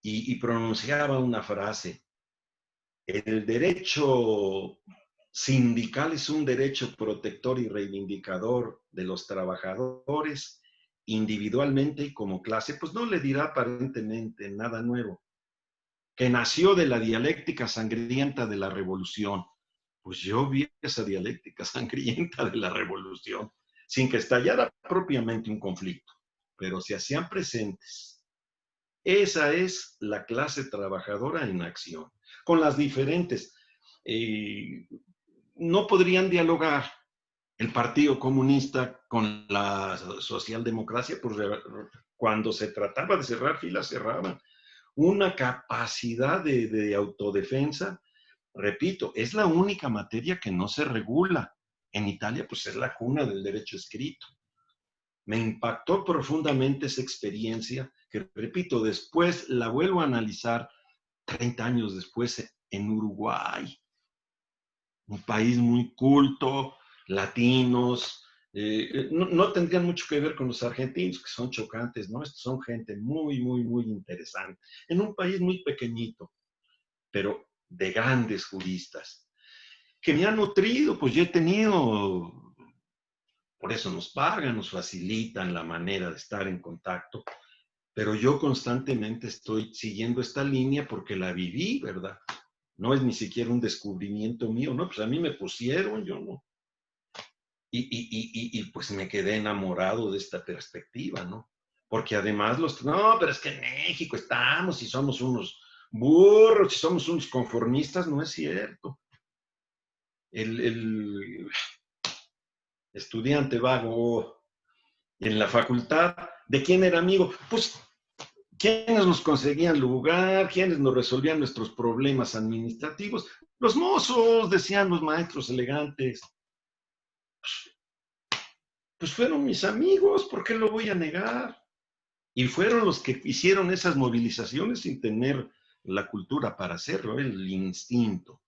Y pronunciaba una frase, el derecho sindical es un derecho protector y reivindicador de los trabajadores individualmente y como clase, pues no le dirá aparentemente nada nuevo, que nació de la dialéctica sangrienta de la revolución. Pues yo vi esa dialéctica sangrienta de la revolución, sin que estallara propiamente un conflicto, pero se hacían presentes. Esa es la clase trabajadora en acción, con las diferentes. eh, no podrían dialogar el Partido Comunista con la socialdemocracia, pues cuando se trataba de cerrar filas, cerraban. Una capacidad de autodefensa, repito, es la única materia que no se regula. En Italia, pues es la cuna del derecho escrito. Me impactó profundamente esa experiencia, que repito, después la vuelvo a analizar 30 años después en Uruguay, un país muy culto, latinos, no tendrían mucho que ver con los argentinos, que son chocantes, ¿no? Estos son gente muy, muy, muy interesante, en un país muy pequeñito, pero de grandes juristas, que me han nutrido, pues yo he tenido, por eso nos pagan, nos facilitan la manera de estar en contacto, pero yo constantemente estoy siguiendo esta línea porque la viví, ¿verdad? No es ni siquiera un descubrimiento mío, no, pues a mí me pusieron, yo no. Pues me quedé enamorado de esta perspectiva, ¿no? Porque además no, pero es que en México estamos y somos unos burros y somos unos conformistas, no es cierto. El estudiante vago en la facultad, ¿de quién era amigo? Pues, ¿quiénes nos conseguían lugar? ¿Quiénes nos resolvían nuestros problemas administrativos? Los mozos, decían los maestros elegantes. Pues fueron mis amigos, ¿por qué lo voy a negar? Y fueron los que hicieron esas movilizaciones sin tener la cultura para hacerlo, el instinto.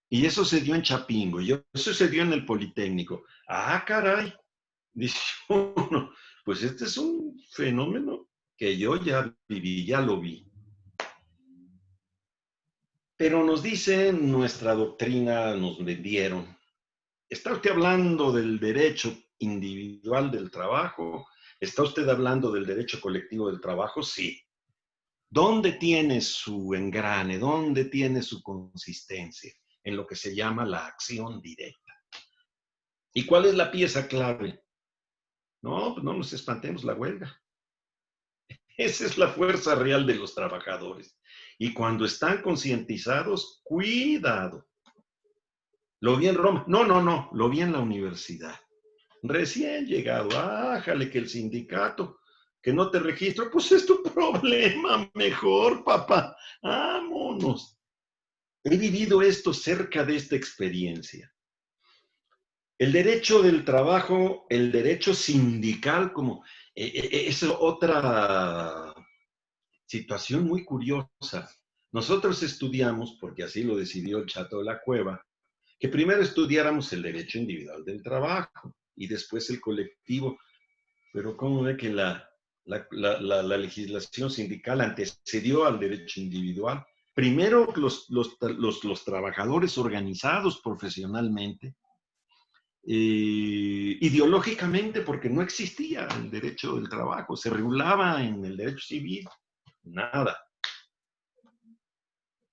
Y eso se dio en Chapingo, y eso se dio en el Politécnico. Ah, caray, dice uno, pues este es un fenómeno que yo ya viví, ya lo vi. Pero nos dicen, nuestra doctrina nos vendieron. ¿Está usted hablando del derecho individual del trabajo? ¿Está usted hablando del derecho colectivo del trabajo? Sí. ¿Dónde tiene su engrane? ¿Dónde tiene su consistencia? En lo que se llama la acción directa. ¿Y cuál es la pieza clave? No, pues no nos espantemos, la huelga. Esa es la fuerza real de los trabajadores. Y cuando están concientizados, cuidado. Lo vi en Roma. No, no, no, lo vi en la universidad. Recién llegado, ájale que el sindicato, que no te registro, pues es tu problema, mejor, papá, vámonos. He vivido esto cerca de esta experiencia. El derecho del trabajo, el derecho sindical, como es otra situación muy curiosa. Nosotros estudiamos, porque así lo decidió el Chato de la Cueva, que primero estudiáramos el derecho individual del trabajo y después el colectivo. Pero ¿cómo ve que la legislación sindical antecedió al derecho individual? Primero los trabajadores organizados profesionalmente, ideológicamente, porque no existía el derecho del trabajo, se regulaba en el derecho civil, nada.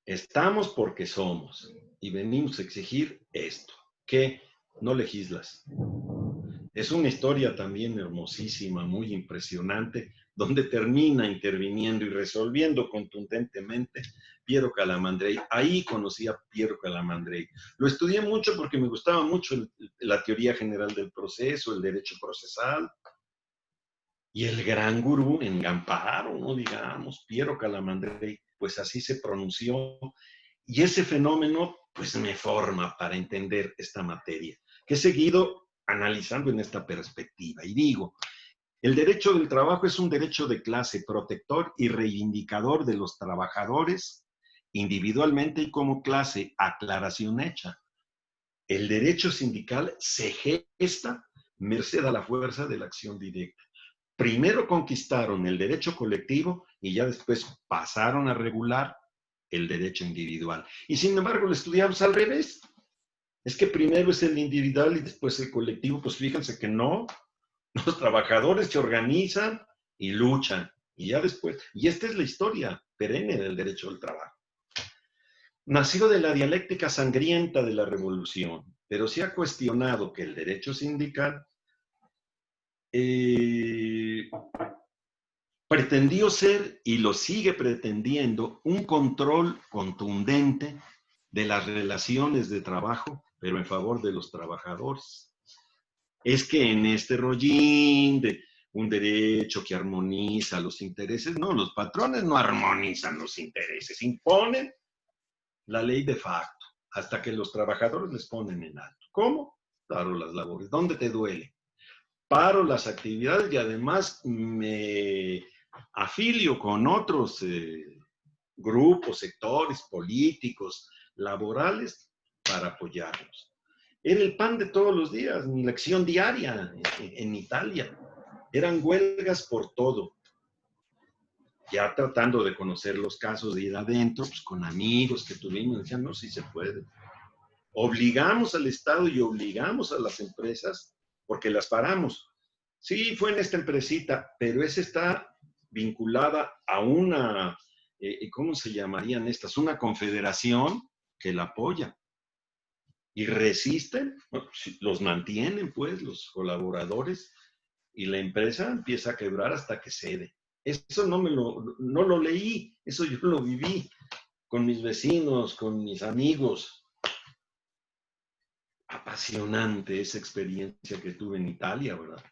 Estamos porque somos y venimos a exigir esto, que no legislas. Es una historia también hermosísima, muy impresionante, donde termina interviniendo y resolviendo contundentemente Piero Calamandrei. Ahí conocí a Piero Calamandrei. Lo estudié mucho porque me gustaba mucho la teoría general del proceso, el derecho procesal. Y el gran gurú en Gamparo, ¿no? Digamos, Piero Calamandrei, pues así se pronunció. Y ese fenómeno, pues me forma para entender esta materia, que he seguido analizando en esta perspectiva. Y digo, el derecho del trabajo es un derecho de clase protector y reivindicador de los trabajadores individualmente y como clase, aclaración hecha. El derecho sindical se gesta merced a la fuerza de la acción directa. Primero conquistaron el derecho colectivo y ya después pasaron a regular el derecho individual. Y sin embargo, lo estudiamos al revés. Es que primero es el individual y después el colectivo. Pues fíjense que no. Los trabajadores se organizan y luchan. Y ya después. Y esta es la historia perenne del derecho del trabajo. Nació de la dialéctica sangrienta de la revolución, pero se ha cuestionado que el derecho sindical pretendió ser y lo sigue pretendiendo un control contundente de las relaciones de trabajo, pero en favor de los trabajadores. Es que en este rollín de un derecho que armoniza los intereses, no, los patrones no armonizan los intereses, imponen la ley de facto, hasta que los trabajadores les ponen en alto. ¿Cómo? Paro las labores. ¿Dónde te duele? Paro las actividades y además me afilio con otros grupos, sectores políticos, laborales, para apoyarlos. Era el pan de todos los días, mi lección diaria en Italia. Eran huelgas por todo. Ya tratando de conocer los casos de ir adentro, pues con amigos que tuvimos, decían, no, sí se puede. Obligamos al Estado y obligamos a las empresas porque las paramos. Sí, fue en esta empresita, pero esa está vinculada a una, ¿cómo se llamarían estas? Una confederación que la apoya. Y resisten, bueno, los mantienen pues los colaboradores y la empresa empieza a quebrar hasta que cede. Eso no lo leí, eso yo lo viví con mis vecinos, con mis amigos. Apasionante esa experiencia que tuve en Italia, ¿verdad?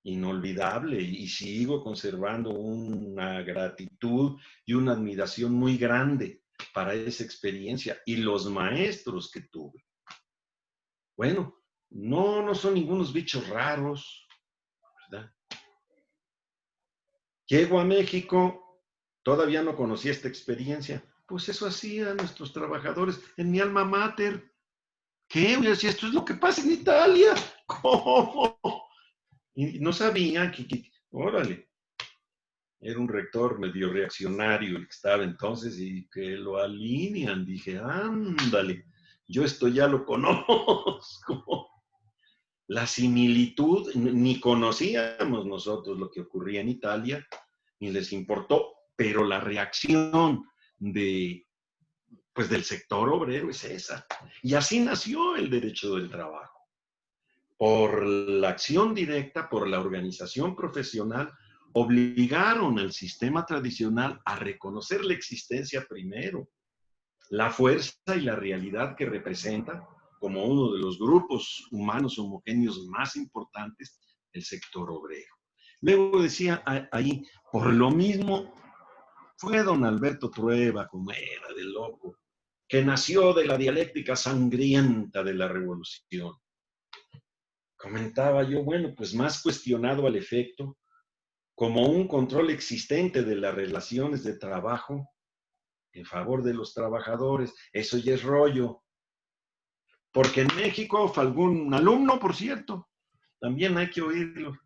Inolvidable, y sigo conservando una gratitud y una admiración muy grande para esa experiencia y los maestros que tuve. Bueno, no son ningunos bichos raros, ¿verdad? Llego a México, todavía no conocía esta experiencia. Pues eso hacían nuestros trabajadores en mi alma mater. ¿Qué? Yo decía, esto es lo que pasa en Italia. ¿Cómo? Y no sabía órale. Era un rector medio reaccionario el que estaba entonces y que lo alinean. Dije, ándale, yo esto ya lo conozco. La similitud, ni conocíamos nosotros lo que ocurría en Italia, ni les importó, pero la reacción pues del sector obrero es esa. Y así nació el derecho del trabajo. Por la acción directa, por la organización profesional, obligaron al sistema tradicional a reconocer la existencia primero, la fuerza y la realidad que representa como uno de los grupos humanos homogéneos más importantes, el sector obrero. Luego decía ahí, por lo mismo fue don Alberto Trueba, como era de loco, que nació de la dialéctica sangrienta de la revolución. Comentaba yo, bueno, pues más cuestionado al efecto, como un control existente de las relaciones de trabajo en favor de los trabajadores. Eso ya es rollo. Porque en México, algún alumno, por cierto, también hay que oírlo.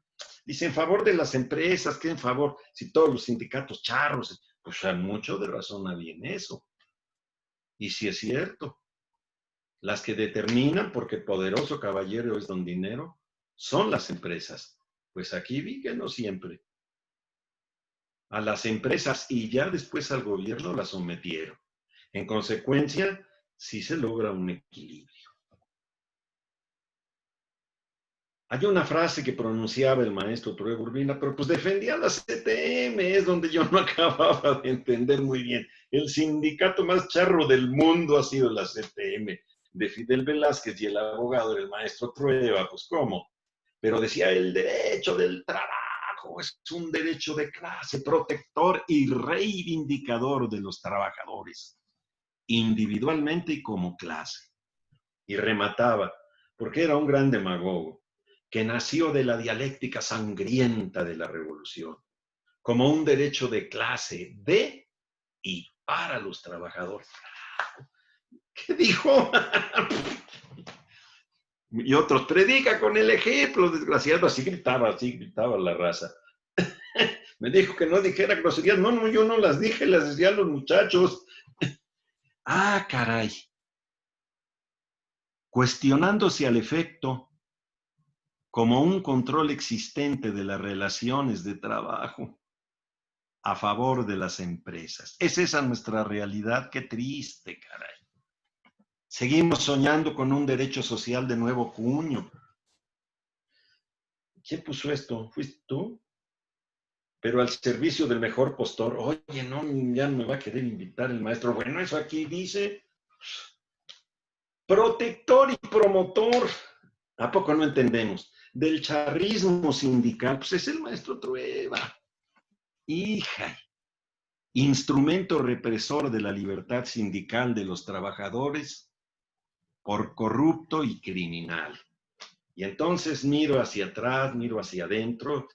Dice, en favor de las empresas, ¿qué en favor? Si todos los sindicatos charros, pues hay mucho de razón había en eso. Y si es cierto, las que determinan, porque poderoso caballero es don dinero, son las empresas. Pues aquí vi que no siempre. A las empresas y ya después al gobierno las sometieron. En consecuencia, sí se logra un equilibrio. Hay una frase que pronunciaba el maestro Trueba Urbina, pero pues defendía la CTM, es donde yo no acababa de entender muy bien. El sindicato más charro del mundo ha sido la CTM, de Fidel Velázquez, y el abogado era el maestro Trueba, pues ¿cómo? Pero decía, el derecho del trabajo es un derecho de clase, protector y reivindicador de los trabajadores, individualmente y como clase. Y remataba, porque era un gran demagogo, que nació de la dialéctica sangrienta de la revolución, como un derecho de clase de y para los trabajadores. ¿Qué dijo? Y otros, predica con el ejemplo, desgraciado. Así gritaba la raza. Me dijo que no dijera groserías. No, yo no las dije, las decían los muchachos. Ah, caray. Cuestionándose al efecto como un control existente de las relaciones de trabajo a favor de las empresas. ¿Es esa nuestra realidad? Qué triste, caray. Seguimos soñando con un derecho social de nuevo cuño. ¿Quién puso esto? ¿Fuiste tú? Pero al servicio del mejor postor. Oye, no, ya me va a querer invitar el maestro. Bueno, eso aquí dice protector y promotor. ¿A poco no entendemos? Del charrismo sindical. Pues es el maestro Trueba. Hija. Instrumento represor de la libertad sindical de los trabajadores por corrupto y criminal. Y entonces miro hacia atrás, miro hacia adentro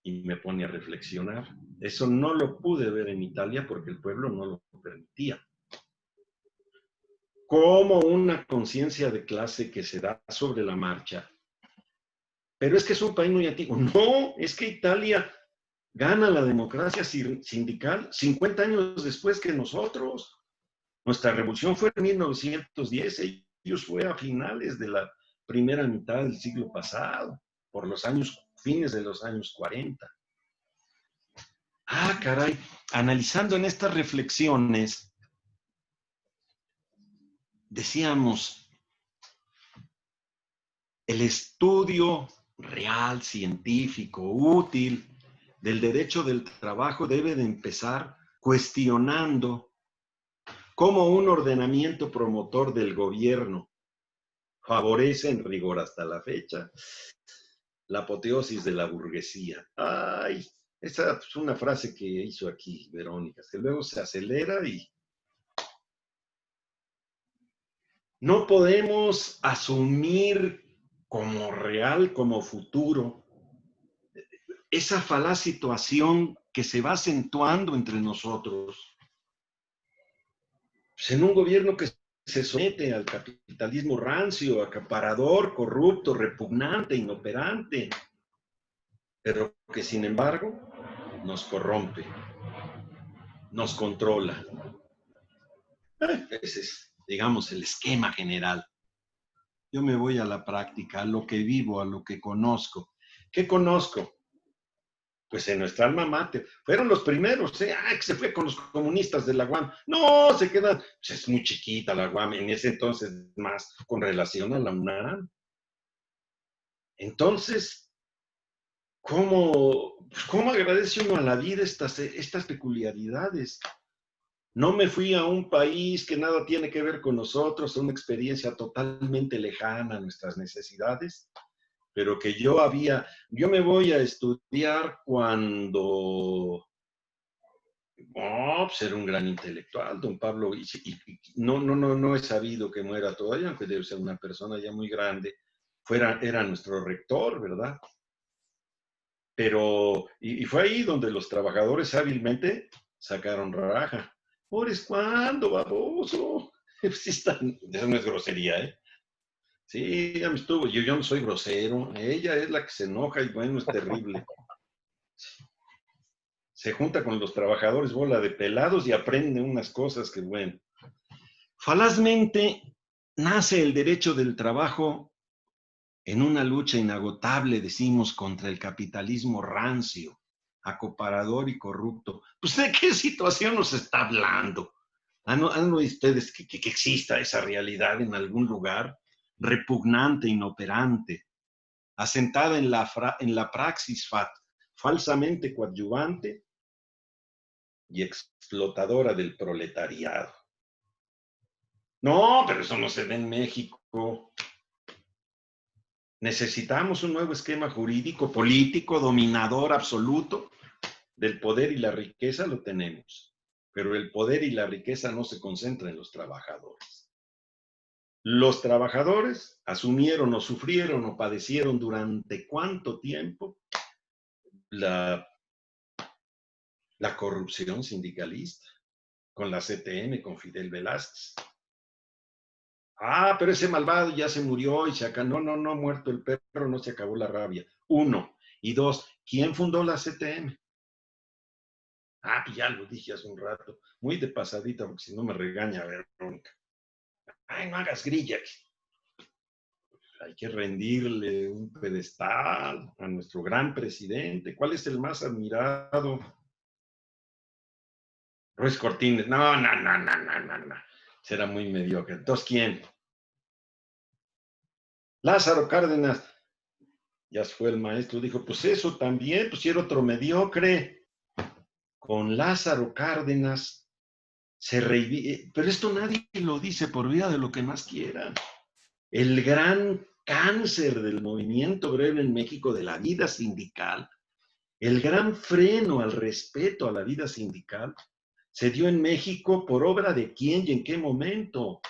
y me pone a reflexionar. Eso no lo pude ver en Italia porque el pueblo no lo permitía. Como una conciencia de clase que se da sobre la marcha. Pero es que es un país muy antiguo. No, es que Italia gana la democracia sindical 50 años después que nosotros. Nuestra revolución fue en 1910, ellos fue a finales de la primera mitad del siglo pasado, por los fines de los años 40. Ah, caray, analizando en estas reflexiones, decíamos, el estudio real, científico, útil del derecho del trabajo debe de empezar cuestionando cómo un ordenamiento promotor del gobierno favorece en rigor hasta la fecha la apoteosis de la burguesía. Ay, esa es una frase que hizo aquí Verónica, que luego se acelera y no podemos asumir como real, como futuro, esa falaz situación que se va acentuando entre nosotros. Pues en un gobierno que se somete al capitalismo rancio, acaparador, corrupto, repugnante, inoperante, pero que sin embargo nos corrompe, nos controla. Ese es, digamos, el esquema general. Yo me voy a la práctica, a lo que vivo, a lo que conozco. ¿Qué conozco? Pues en nuestra alma mater. Fueron los primeros, ¿eh? Que se fue con los comunistas de la UAM. No, se quedan. Pues es muy chiquita la UAM, en ese entonces más con relación a la UNAM. Entonces, ¿cómo agradece uno a la vida estas peculiaridades? No me fui a un país que nada tiene que ver con nosotros, a una experiencia totalmente lejana a nuestras necesidades, pero que yo me voy a estudiar cuando, pues era un gran intelectual, don Pablo, y no he sabido que muera todavía, aunque debe ser una persona ya muy grande, era nuestro rector, ¿verdad? Pero, y fue ahí donde los trabajadores hábilmente sacaron raja. ¿Por es cuándo, baboso? Sí eso no es grosería, ¿eh? Sí, ya me estuvo. Yo no soy grosero. Ella es la que se enoja y bueno, es terrible. Se junta con los trabajadores, bola de pelados y aprende unas cosas que, bueno. Falazmente nace el derecho del trabajo en una lucha inagotable, decimos, contra el capitalismo rancio, acaparador y corrupto. Pues, ¿de qué situación nos está hablando? ¿Han oído ustedes que exista esa realidad en algún lugar? Repugnante, inoperante, asentada en la praxis falsamente coadyuvante y explotadora del proletariado. No, pero eso no se ve en México. Necesitamos un nuevo esquema jurídico, político, dominador absoluto del poder y la riqueza, lo tenemos. Pero el poder y la riqueza no se concentran en los trabajadores. Los trabajadores asumieron o sufrieron o padecieron durante cuánto tiempo la corrupción sindicalista con la CTM, con Fidel Velázquez. Pero ese malvado ya se murió y se acabó. No, muerto el perro, no se acabó la rabia. Uno. Y dos, ¿quién fundó la CTM? Pues ya lo dije hace un rato. Muy de pasadita, porque si no me regaña Verónica. No hagas grilla. Hay que rendirle un pedestal a nuestro gran presidente. ¿Cuál es el más admirado? Ruiz Cortines. No. Será muy mediocre. Entonces, ¿quién? Lázaro Cárdenas. Ya fue el maestro, dijo, pues eso también, pues si era otro mediocre. Con Lázaro Cárdenas se reivindica, pero esto nadie lo dice por vía de lo que más quieran. El gran cáncer del movimiento obrero en México, de la vida sindical, el gran freno al respeto a la vida sindical, se dio en México por obra de quién y en qué momento.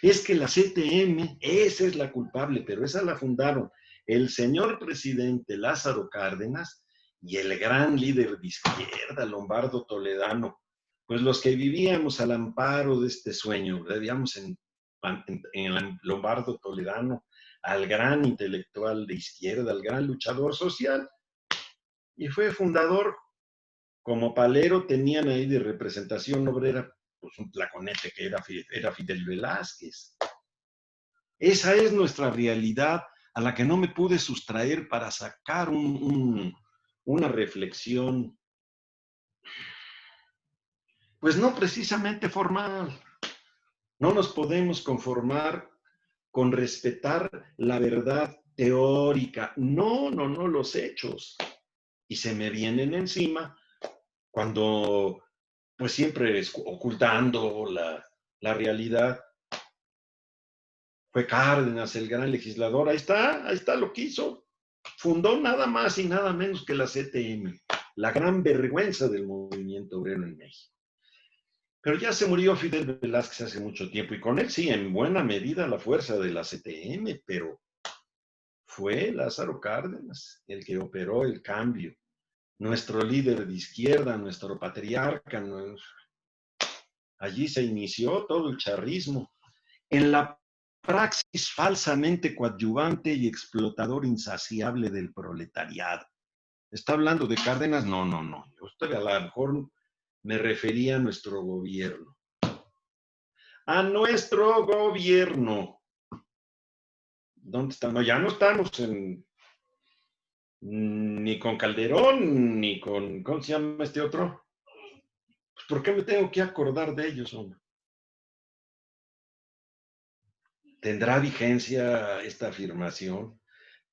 Es que la CTM, esa es la culpable, pero esa la fundaron el señor presidente Lázaro Cárdenas y el gran líder de izquierda, Lombardo Toledano. Pues los que vivíamos al amparo de este sueño, vivíamos en Lombardo Toledano, al gran intelectual de izquierda, al gran luchador social, y fue fundador. Como palero tenían ahí de representación obrera, pues un tlaconete que era Fidel Velázquez. Esa es nuestra realidad a la que no me pude sustraer para sacar una reflexión, pues no precisamente formal. No nos podemos conformar con respetar la verdad teórica. No, los hechos. Y se me vienen encima cuando, pues siempre ocultando la realidad. Fue Cárdenas, el gran legislador. Ahí está lo que hizo. Fundó nada más y nada menos que la CTM, la gran vergüenza del movimiento obrero en México. Pero ya se murió Fidel Velázquez hace mucho tiempo y con él sí, en buena medida la fuerza de la CTM, pero fue Lázaro Cárdenas el que operó el cambio. Nuestro líder de izquierda, nuestro patriarca, allí se inició todo el charrismo. En la praxis falsamente coadyuvante y explotador insaciable del proletariado. ¿Está hablando de Cárdenas? No, no, no. Usted a lo mejor me refería a nuestro gobierno. A nuestro gobierno. ¿Dónde estamos? Ya no estamos ni con Calderón, ni con, ¿cómo se llama este otro? Pues, ¿por qué me tengo que acordar de ellos, hombre? ¿Tendrá vigencia esta afirmación?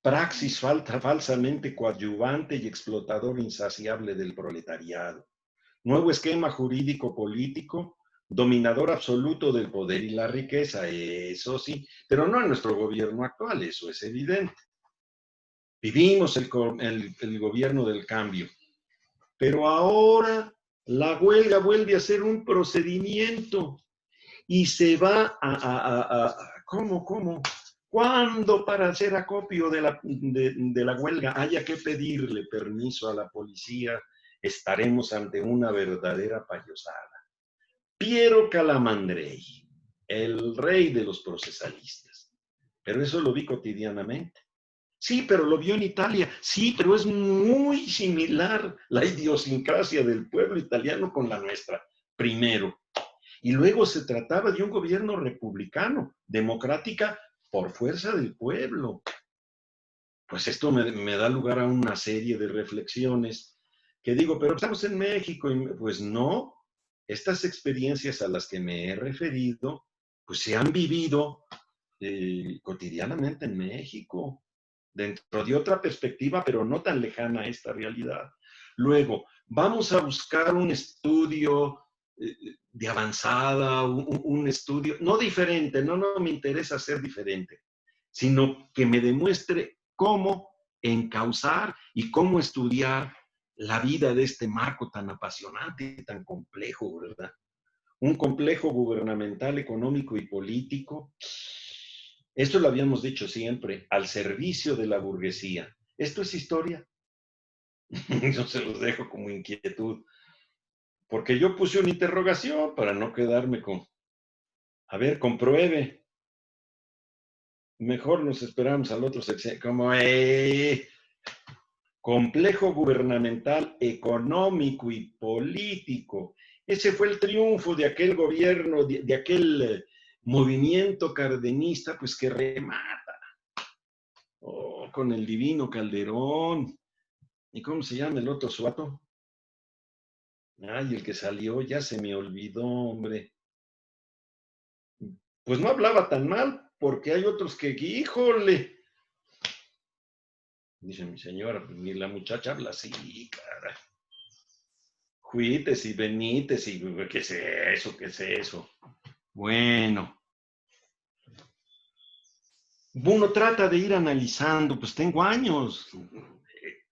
Praxis falsamente coadyuvante y explotador insaciable del proletariado. Nuevo esquema jurídico político, dominador absoluto del poder y la riqueza, eso sí, pero no en nuestro gobierno actual, eso es evidente. Vivimos el gobierno del cambio, pero ahora la huelga vuelve a ser un procedimiento y se va ¿cómo? Cuando para hacer acopio de la huelga haya que pedirle permiso a la policía, estaremos ante una verdadera payasada. Piero Calamandrei, el rey de los procesalistas. Pero eso lo vi cotidianamente. Sí, pero lo vio en Italia. Sí, pero es muy similar la idiosincrasia del pueblo italiano con la nuestra, primero. Y luego se trataba de un gobierno republicano, democrática por fuerza del pueblo. Pues esto me da lugar a una serie de reflexiones que digo, pero estamos en México. Y pues no, estas experiencias a las que me he referido, pues se han vivido cotidianamente en México, dentro de otra perspectiva, pero no tan lejana a esta realidad. Luego, vamos a buscar un estudio de avanzada, un estudio, no diferente, no me interesa ser diferente, sino que me demuestre cómo encauzar y cómo estudiar la vida de este marco tan apasionante y tan complejo, ¿verdad? Un complejo gubernamental, económico y político. Esto lo habíamos dicho siempre, al servicio de la burguesía. ¿Esto es historia? Yo se los dejo como inquietud, porque yo puse una interrogación para no quedarme con, a ver, compruebe. Mejor nos esperamos al otro sexenio, como complejo gubernamental, económico y político. Ese fue el triunfo de aquel gobierno, de aquel movimiento cardenista, pues que remata. Oh, con el divino Calderón. ¿Y cómo se llama el otro suato? Ay, el que salió, ya se me olvidó, hombre. Pues no hablaba tan mal, porque hay otros que, híjole. Dice mi señora, pues ni la muchacha habla así, cara. Juites y Benítez y ¿qué es eso? ¿Qué es eso? Bueno, uno trata de ir analizando, pues tengo años.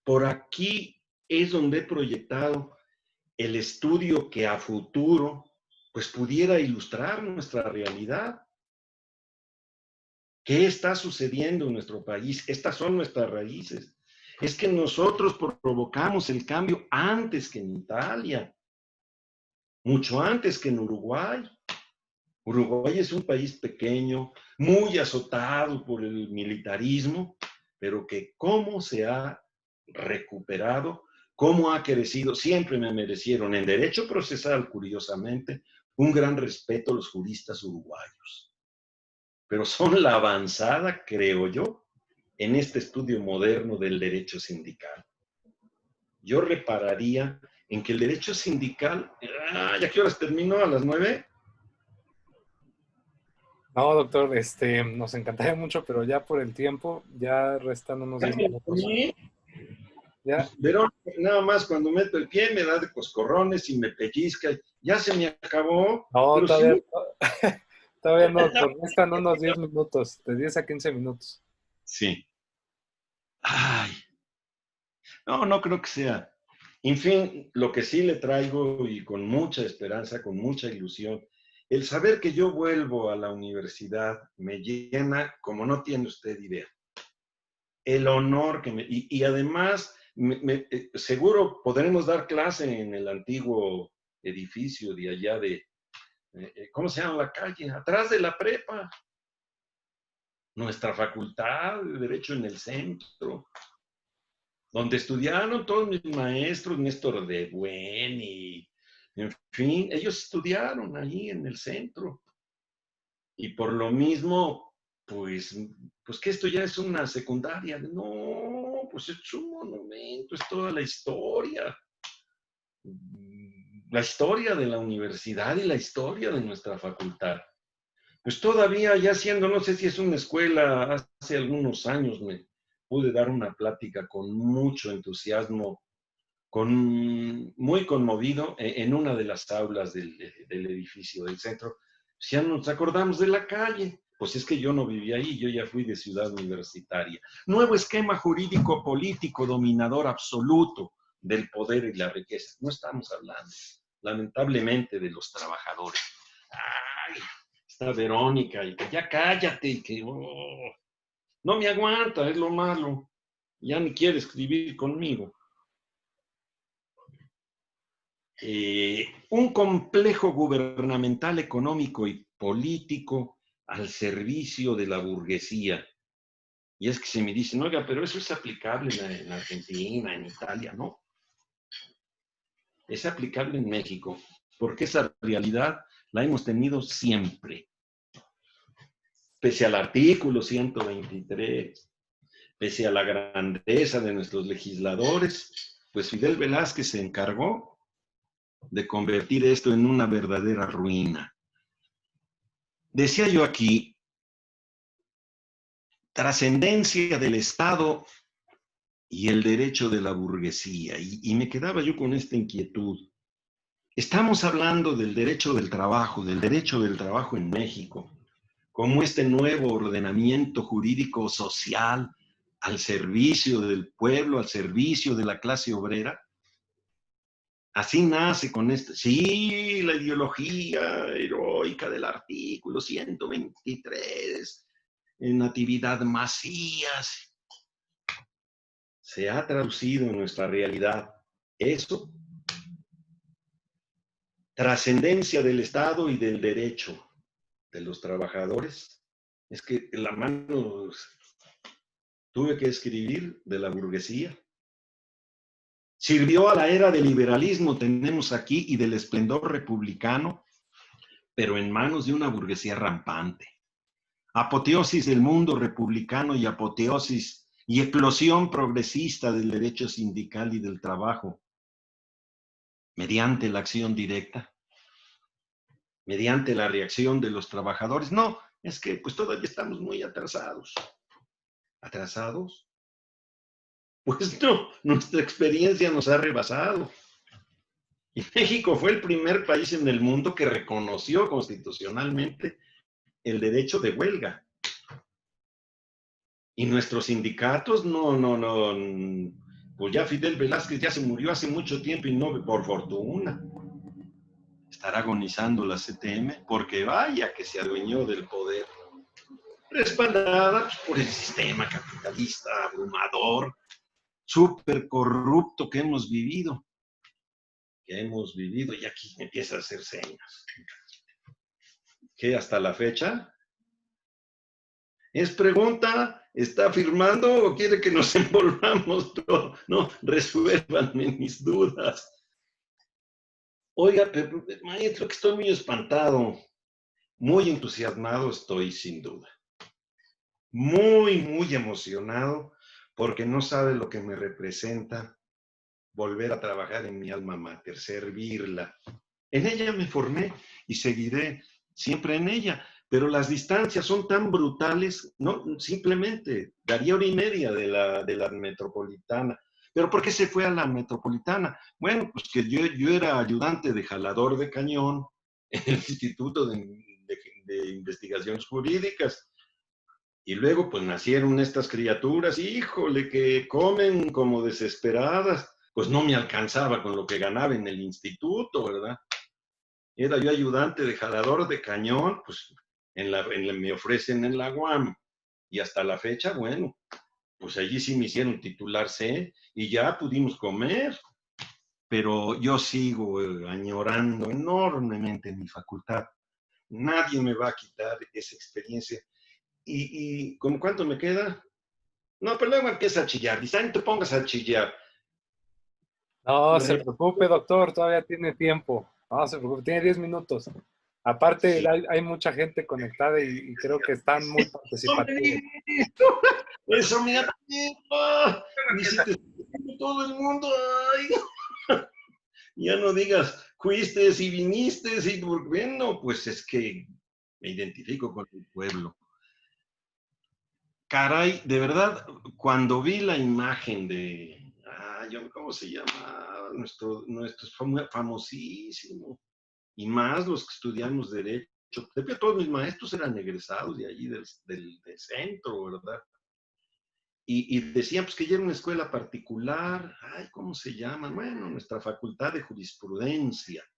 Por aquí es donde he proyectado el estudio que a futuro pues pudiera ilustrar nuestra realidad. ¿Qué está sucediendo en nuestro país? Estas son nuestras raíces. Es que nosotros provocamos el cambio antes que en Italia, mucho antes que en Uruguay. Uruguay es un país pequeño, muy azotado por el militarismo, pero que cómo se ha recuperado, cómo ha crecido. Siempre me merecieron en derecho procesal, curiosamente, un gran respeto los juristas uruguayos. Pero son la avanzada, creo yo, en este estudio moderno del derecho sindical. Yo repararía en que el derecho sindical, ¿ya qué horas terminó? ¿A las 9? No, doctor, nos encantaría mucho, pero ya por el tiempo, ya restan unos ¿Ya 10 me lo minutos. comí? Ya, Pues, Verón, nada más cuando meto el pie me da de coscorrones y me pellizca. Ya se me acabó, no, pero sí, todavía, todavía no, doctor, restan unos 10 minutos, de 10 a 15 minutos. sí. Ay, no creo que sea. En fin, lo que sí le traigo y con mucha esperanza, con mucha ilusión, el saber que yo vuelvo a la universidad me llena como no tiene usted idea. El honor que me... Y además, seguro podremos dar clase en el antiguo edificio de allá de, ¿cómo se llama la calle? Atrás de la prepa. Nuestra facultad de Derecho en el centro. donde estudiaron todos mis maestros, Néstor de Buen y, en fin, ellos estudiaron ahí en el centro. Y por lo mismo, pues, pues que esto ya es una secundaria. No, pues es un monumento, es toda la historia de la universidad y la historia de nuestra facultad. Pues todavía ya siendo, no sé si es una escuela, hace algunos años me pude dar una plática con mucho entusiasmo, muy conmovido en una de las aulas del edificio del centro. Ya nos acordamos de la calle. Pues es que yo no vivía ahí, yo ya fui de ciudad universitaria. Nuevo esquema jurídico político dominador absoluto del poder y la riqueza. No estamos hablando, lamentablemente, de los trabajadores. Ay, está Verónica, y que ya cállate, y que no me aguanta, es lo malo. Ya ni quiere escribir conmigo. Un complejo gubernamental, económico y político al servicio de la burguesía. Y es que se me dicen, oiga, pero eso es aplicable en Argentina, en Italia, ¿no? Es aplicable en México, porque esa realidad la hemos tenido siempre. Pese al artículo 123, pese a la grandeza de nuestros legisladores, pues Fidel Velázquez se encargó de convertir esto en una verdadera ruina. Decía yo aquí, trascendencia del Estado y el derecho de la burguesía, y me quedaba yo con esta inquietud. Estamos hablando del derecho del trabajo en México, como este nuevo ordenamiento jurídico social al servicio del pueblo, al servicio de la clase obrera. Así nace con sí, la ideología heroica del artículo 123, en Natividad Macías, se ha traducido en nuestra realidad. Eso, trascendencia del Estado y del derecho de los trabajadores, es que la mano tuve que escribir de la burguesía. Sirvió a la era del liberalismo, tenemos aquí, y del esplendor republicano, pero en manos de una burguesía rampante. Apoteosis del mundo republicano y apoteosis y eclosión progresista del derecho sindical y del trabajo, mediante la acción directa, mediante la reacción de los trabajadores. No, es que pues todavía estamos muy atrasados. ¿Atrasados? Pues no, nuestra experiencia nos ha rebasado. Y México fue el primer país en el mundo que reconoció constitucionalmente el derecho de huelga. Y nuestros sindicatos, pues ya Fidel Velázquez ya se murió hace mucho tiempo y no, por fortuna. Estará agonizando la CTM porque vaya que se adueñó del poder. Respaldada por el sistema capitalista abrumador, súper corrupto que hemos vivido. Y aquí empieza a hacer señas. ¿Qué hasta la fecha? Es pregunta, ¿está firmando o quiere que nos envolvamos todo? No, resuélvanme mis dudas. Oiga, pero, maestro, que estoy muy espantado, muy entusiasmado estoy sin duda. Muy, muy emocionado porque no sabe lo que me representa volver a trabajar en mi alma mater, servirla. En ella me formé y seguiré siempre en ella. Pero las distancias son tan brutales, no, simplemente daría hora y media de la metropolitana. ¿Pero por qué se fue a la metropolitana? Bueno, pues que yo era ayudante de jalador de cañón en el Instituto de Investigaciones Jurídicas. Y luego pues nacieron estas criaturas, híjole, que comen como desesperadas. Pues no me alcanzaba con lo que ganaba en el instituto, ¿verdad? Era yo ayudante de jalador de cañón, pues me ofrecen en la UAM. Y hasta la fecha, bueno, pues allí sí me hicieron titular C y ya pudimos comer. Pero yo sigo añorando enormemente mi facultad. Nadie me va a quitar esa experiencia. ¿Y como cuánto me queda? No, pero luego empieza a chillar. Dice, "Ay, no te pongas a chillar". No De se repente, preocupe, doctor, todavía tiene tiempo. No se preocupe, tiene 10 minutos. Aparte, sí. hay mucha gente conectada y creo que están muy No me participativos. digas eso, mira, me hiciste todo el mundo. Ay, ya no digas, fuiste y viniste, y bueno, pues es que me identifico con el pueblo. Caray, de verdad, cuando vi la imagen de, ¿cómo se llama? Nuestro famosísimo, y más los que estudiamos Derecho, de hecho, todos mis maestros eran egresados de allí del centro, ¿verdad? Y decían pues que ya era una escuela particular, ¿cómo se llama? Bueno, nuestra facultad de jurisprudencia.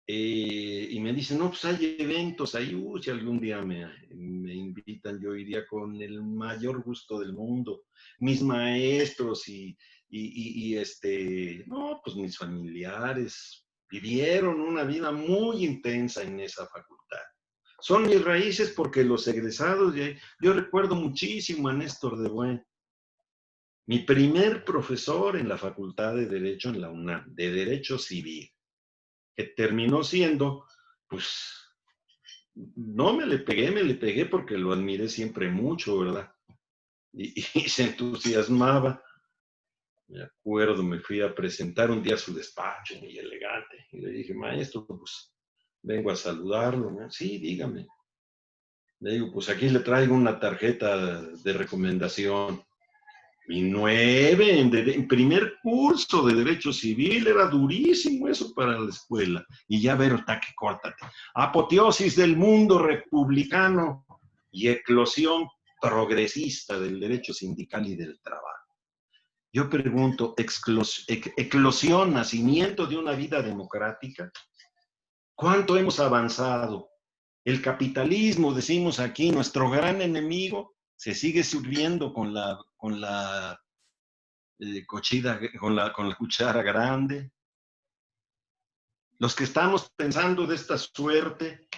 Y me dicen, no, pues hay eventos ahí, si algún día me invitan, yo iría con el mayor gusto del mundo. Mis maestros no, pues mis familiares vivieron una vida muy intensa en esa facultad. Son mis raíces porque los egresados de ahí, yo recuerdo muchísimo a Néstor de Buen, mi primer profesor en la Facultad de Derecho en la UNAM, de Derecho Civil, que terminó siendo, pues, no me le pegué porque lo admiré siempre mucho, ¿verdad? Y se entusiasmaba. Me acuerdo, me fui a presentar un día a su despacho, muy elegante, y le dije, maestro, pues, vengo a saludarlo, ¿no? Sí, dígame. Le digo, pues aquí le traigo una tarjeta de recomendación. Mi 9 en primer curso de Derecho Civil, era durísimo eso para la escuela. Y ya ver, taque, córtate. Apoteosis del mundo republicano y eclosión progresista del derecho sindical y del trabajo. Yo pregunto, eclosión, nacimiento de una vida democrática? ¿Cuánto hemos avanzado? El capitalismo, decimos aquí, nuestro gran enemigo, se sigue sirviendo con la cochida con la cuchara grande. Los que estamos pensando de esta suerte,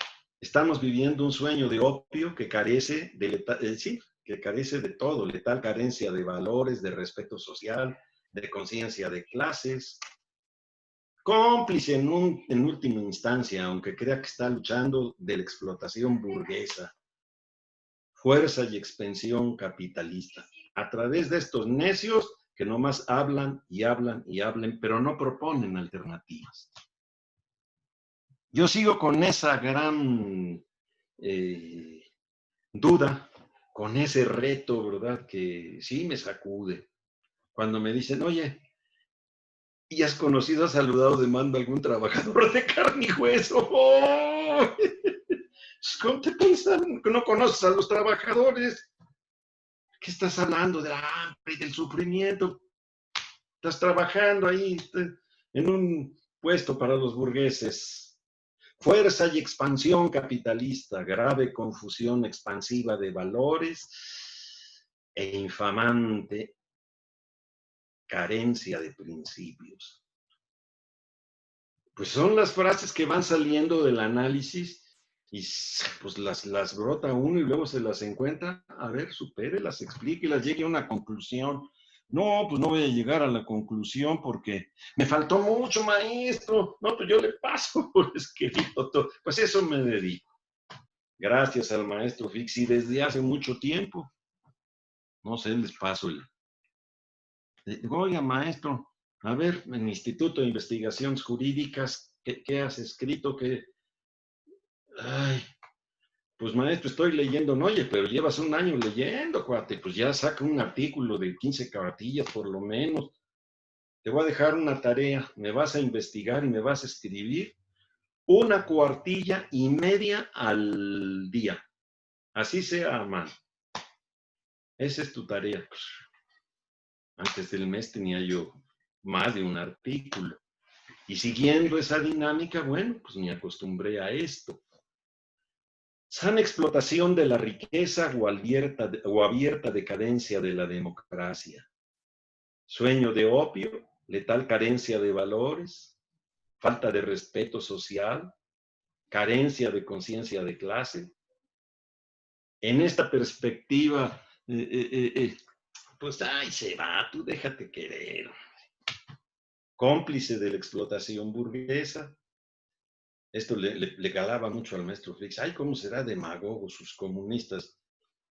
estamos viviendo un sueño de opio que carece sí, que carece de todo, letal carencia de valores, de respeto social, de conciencia de clases, cómplice en última instancia, aunque crea que está luchando de la explotación burguesa, fuerza y expansión capitalista, a través de estos necios que nomás hablan y hablan y hablan, pero no proponen alternativas. Yo sigo con esa gran eh, duda, con ese reto, ¿verdad? Que sí me sacude. Cuando me dicen, oye, ¿y has conocido, has saludado de mando a algún trabajador de carne y hueso? ¡Oh! ¿Cómo te piensan que no conoces a los trabajadores? ¿Qué estás hablando del hambre y del sufrimiento? Estás trabajando ahí en un puesto para los burgueses. Fuerza y expansión capitalista, grave confusión expansiva de valores e infamante carencia de principios. Pues son las frases que van saliendo del análisis y pues las brota uno y luego se las encuentra. A ver, supérelas, explíquelas, llegue a una conclusión. No, pues no voy a llegar a la conclusión porque me faltó mucho, maestro. No, pues yo le paso por escrito todo. Pues eso me dedico. Gracias al maestro Fixi desde hace mucho tiempo. No sé, les paso oiga, maestro, a ver, en el Instituto de Investigaciones Jurídicas, ¿qué has escrito? Ay, pues maestro, estoy leyendo, no, oye, pero llevas un año leyendo, cuate, pues ya saca un artículo de 15 cartillas por lo menos. Te voy a dejar una tarea, me vas a investigar y me vas a escribir una cuartilla y media al día. Así sea a mano. Esa es tu tarea. Antes del mes tenía yo más de un artículo. Y siguiendo esa dinámica, bueno, pues me acostumbré a esto. Sana explotación de la riqueza o abierta decadencia de la democracia. Sueño de opio, letal carencia de valores, falta de respeto social, carencia de conciencia de clase. En esta perspectiva Pues ahí se va, tú déjate querer. Cómplice de la explotación burguesa. Esto le calaba mucho al maestro Fix. Ay, ¿cómo será demagogo? Sus comunistas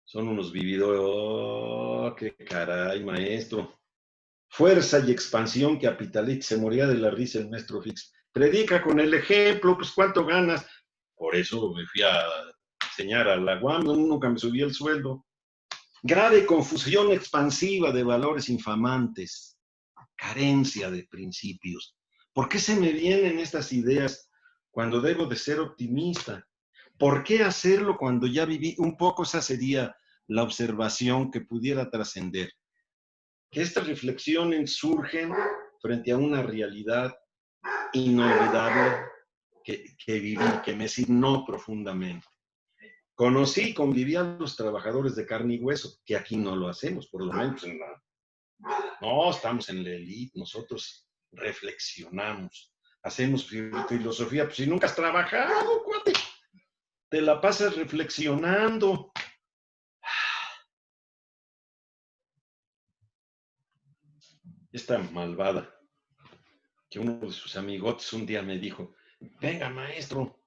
son unos vividores. Oh, qué caray, maestro. Fuerza y expansión capitalista. Se moría de la risa el maestro Fix. Predica con el ejemplo, pues ¿cuánto ganas? Por eso me fui a enseñar a la UAM, nunca me subí el sueldo. Grave confusión expansiva de valores infamantes, carencia de principios. ¿Por qué se me vienen estas ideas cuando debo de ser optimista? ¿Por qué hacerlo cuando ya viví? Un poco esa sería la observación que pudiera trascender. Que estas reflexiones surgen frente a una realidad inolvidable que viví, que me signó profundamente. Conocí y conviví a los trabajadores de carne y hueso, que aquí no lo hacemos, por lo menos en la... No, estamos en la élite, nosotros reflexionamos, hacemos filosofía, pues si nunca has trabajado, cuate, te la pasas reflexionando. Esta malvada, que uno de sus amigotes un día me dijo, venga maestro,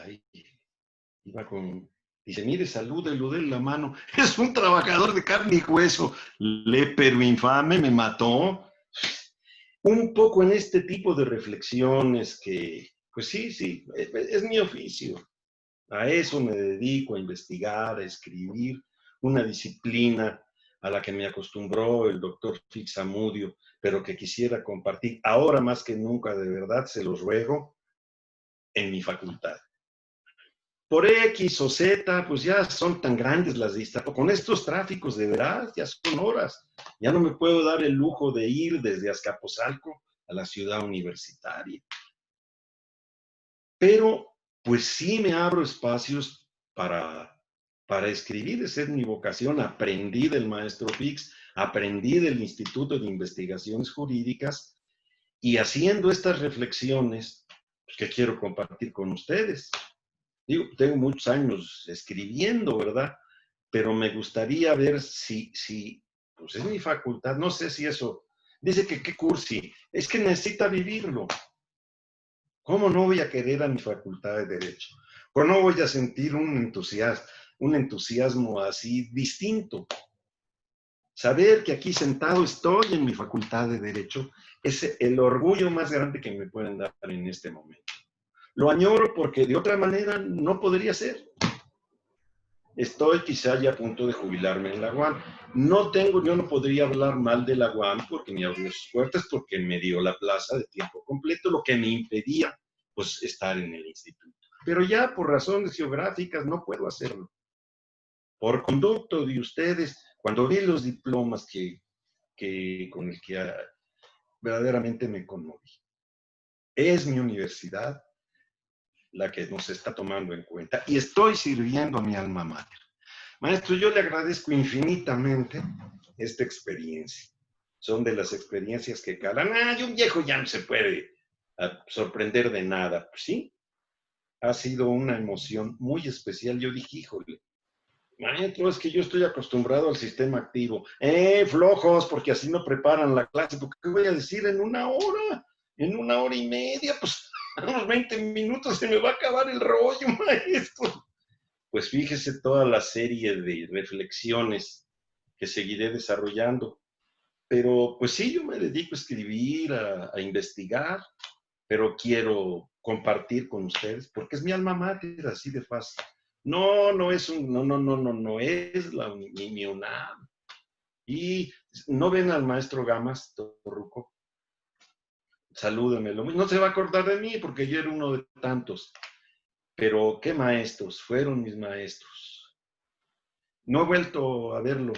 ahí iba con... Dice, mire, salúdelo, de la mano. Es un trabajador de carne y hueso. Lépero infame, me mató. Un poco en este tipo de reflexiones que, pues sí, es mi oficio. A eso me dedico, a investigar, a escribir, una disciplina a la que me acostumbró el doctor Fixamudio, pero que quisiera compartir ahora más que nunca, de verdad, se los ruego, en mi facultad. Por X o Z, pues ya son tan grandes las distancias. Con estos tráficos de veras, ya son horas. Ya no me puedo dar el lujo de ir desde Azcapotzalco a la ciudad universitaria. Pero, pues sí me abro espacios para escribir. Esa es mi vocación. Aprendí del maestro Fix, aprendí del Instituto de Investigaciones Jurídicas y haciendo estas reflexiones, pues, que quiero compartir con ustedes. Digo, tengo muchos años escribiendo, ¿verdad? Pero me gustaría ver si, pues es mi facultad, no sé si eso, dice que qué cursi, es que necesita vivirlo. ¿Cómo no voy a querer a mi facultad de Derecho? ¿Cómo no voy a sentir un entusiasmo así distinto? Saber que aquí sentado estoy en mi facultad de Derecho es el orgullo más grande que me pueden dar en este momento. Lo añoro porque de otra manera no podría ser. Estoy quizá ya a punto de jubilarme en la UAM. Yo no podría hablar mal de la UAM porque me abrió sus puertas, porque me dio la plaza de tiempo completo, lo que me impedía pues estar en el instituto. Pero ya por razones geográficas no puedo hacerlo. Por conducto de ustedes, cuando vi los diplomas con el que verdaderamente me conmoví. Es mi universidad la que nos está tomando en cuenta y estoy sirviendo a mi alma mater. Maestro, yo le agradezco infinitamente esta experiencia. Son de las experiencias que calan. Y un viejo ya no se puede sorprender de nada. Pues sí, ha sido una emoción muy especial. Yo dije, híjole, maestro, es que yo estoy acostumbrado al sistema activo. Flojos, porque así no preparan la clase. ¿Por qué voy a decir en una hora? En una hora y media, pues a unos 20 minutos se me va a acabar el rollo, maestro. Pues fíjese toda la serie de reflexiones que seguiré desarrollando. Pero pues sí, yo me dedico a escribir, a investigar, pero quiero compartir con ustedes porque es mi alma mater, así de fácil. No es no es mi UNAM. Y no ven al maestro Gamas Torruco, salúdenmelo. No se va a acordar de mí porque yo era uno de tantos, pero qué maestros, fueron mis maestros. No he vuelto a verlo,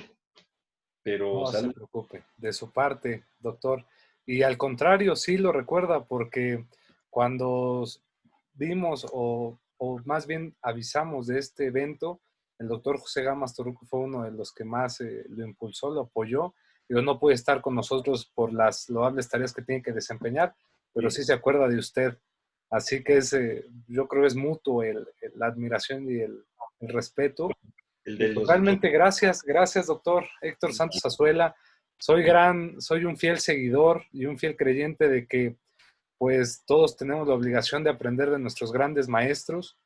pero No se salud. preocupe, de su parte, doctor. Y al contrario, sí lo recuerda porque cuando vimos o más bien avisamos de este evento, el doctor José Gamas Toruco fue uno de los que más lo impulsó, lo apoyó. Pero no puede estar con nosotros por las loables tareas que tiene que desempeñar, pero sí se acuerda de usted. Así que yo creo es mutuo la admiración y el respeto. el Y de pues los realmente gracias, doctor Héctor Santos Azuela. Soy un fiel seguidor y un fiel creyente de que pues todos tenemos la obligación de aprender de nuestros grandes maestros,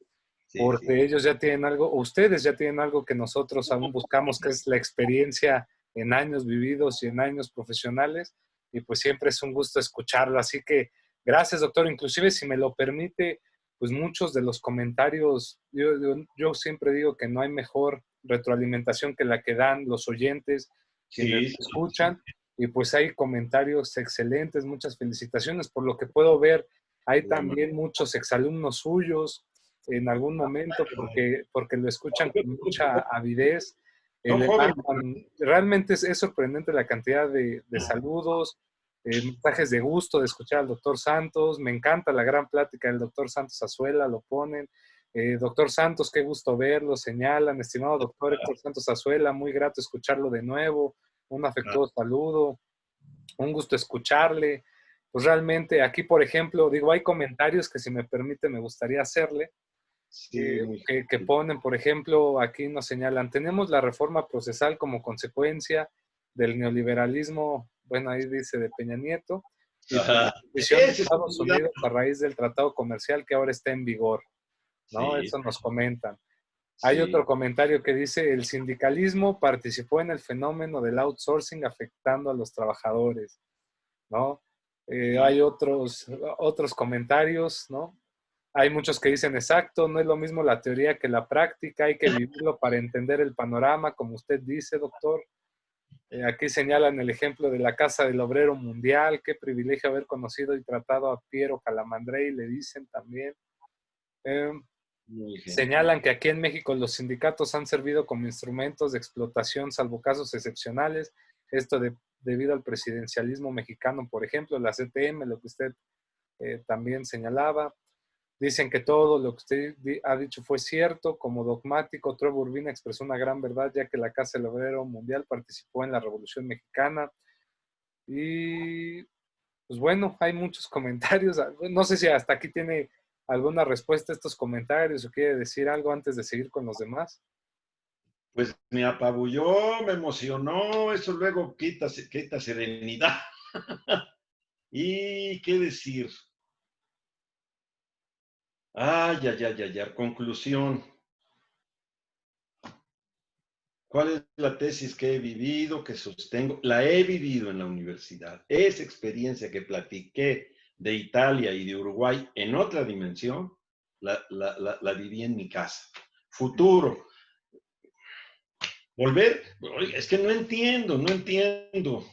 Sí, sí. porque ellos ya tienen algo, o ustedes ya tienen algo que nosotros aún buscamos, que es la experiencia en años vividos y en años profesionales, y pues siempre es un gusto escucharlo. Así que gracias, doctor. Inclusive, si me lo permite, pues muchos de los comentarios, yo siempre digo que no hay mejor retroalimentación que la que dan los oyentes, quienes Sí, sí, sí. escuchan, y pues hay comentarios excelentes, muchas felicitaciones. Por lo que puedo ver, hay Bueno, también muchos exalumnos suyos en algún momento porque lo escuchan con mucha avidez. son Le jóvenes. mandan, realmente es sorprendente la cantidad de saludos, mensajes de gusto de escuchar al doctor Santos. Me encanta la gran plática del doctor Santos Azuela, lo ponen. Doctor Santos, qué gusto verlo, señalan. Estimado doctor Héctor Santos Azuela, muy grato escucharlo de nuevo. Un afectuoso saludo, un gusto escucharle. Pues realmente aquí, por ejemplo, digo, hay comentarios que si me permite me gustaría hacerle, Sí, muy que ponen, por ejemplo, aquí nos señalan, tenemos la reforma procesal como consecuencia del neoliberalismo, bueno, ahí dice de Peña Nieto, y por la Ajá. decisión de Ese es Estados un Unidos a raíz del tratado comercial que ahora está en vigor, ¿no? Sí, Eso nos comentan. Hay sí. otro comentario que dice, el sindicalismo participó en el fenómeno del outsourcing afectando a los trabajadores, ¿no? Sí. Hay otros comentarios, ¿no? Hay muchos que dicen, exacto, no es lo mismo la teoría que la práctica, hay que vivirlo para entender el panorama, como usted dice, doctor. Aquí señalan el ejemplo de la Casa del Obrero Mundial, qué privilegio haber conocido y tratado a Piero Calamandrei, le dicen también. Eh, Muy bien. Señalan que aquí en México los sindicatos han servido como instrumentos de explotación, salvo casos excepcionales, esto debido al presidencialismo mexicano, por ejemplo, la CTM, lo que usted también señalaba. Dicen que todo lo que usted ha dicho fue cierto. Como dogmático, Trevor Urbina expresó una gran verdad, ya que la Casa del Obrero Mundial participó en la Revolución Mexicana. Y pues bueno, hay muchos comentarios. No sé si hasta aquí tiene alguna respuesta a estos comentarios o quiere decir algo antes de seguir con los demás. Pues me apabulló, me emocionó, eso luego quita serenidad. ¿Y qué decir? Conclusión. ¿Cuál es la tesis que he vivido, que sostengo? La he vivido en la universidad. Esa experiencia que platiqué de Italia y de Uruguay en otra dimensión, la viví en mi casa. Futuro. Volver, es que no entiendo, no entiendo.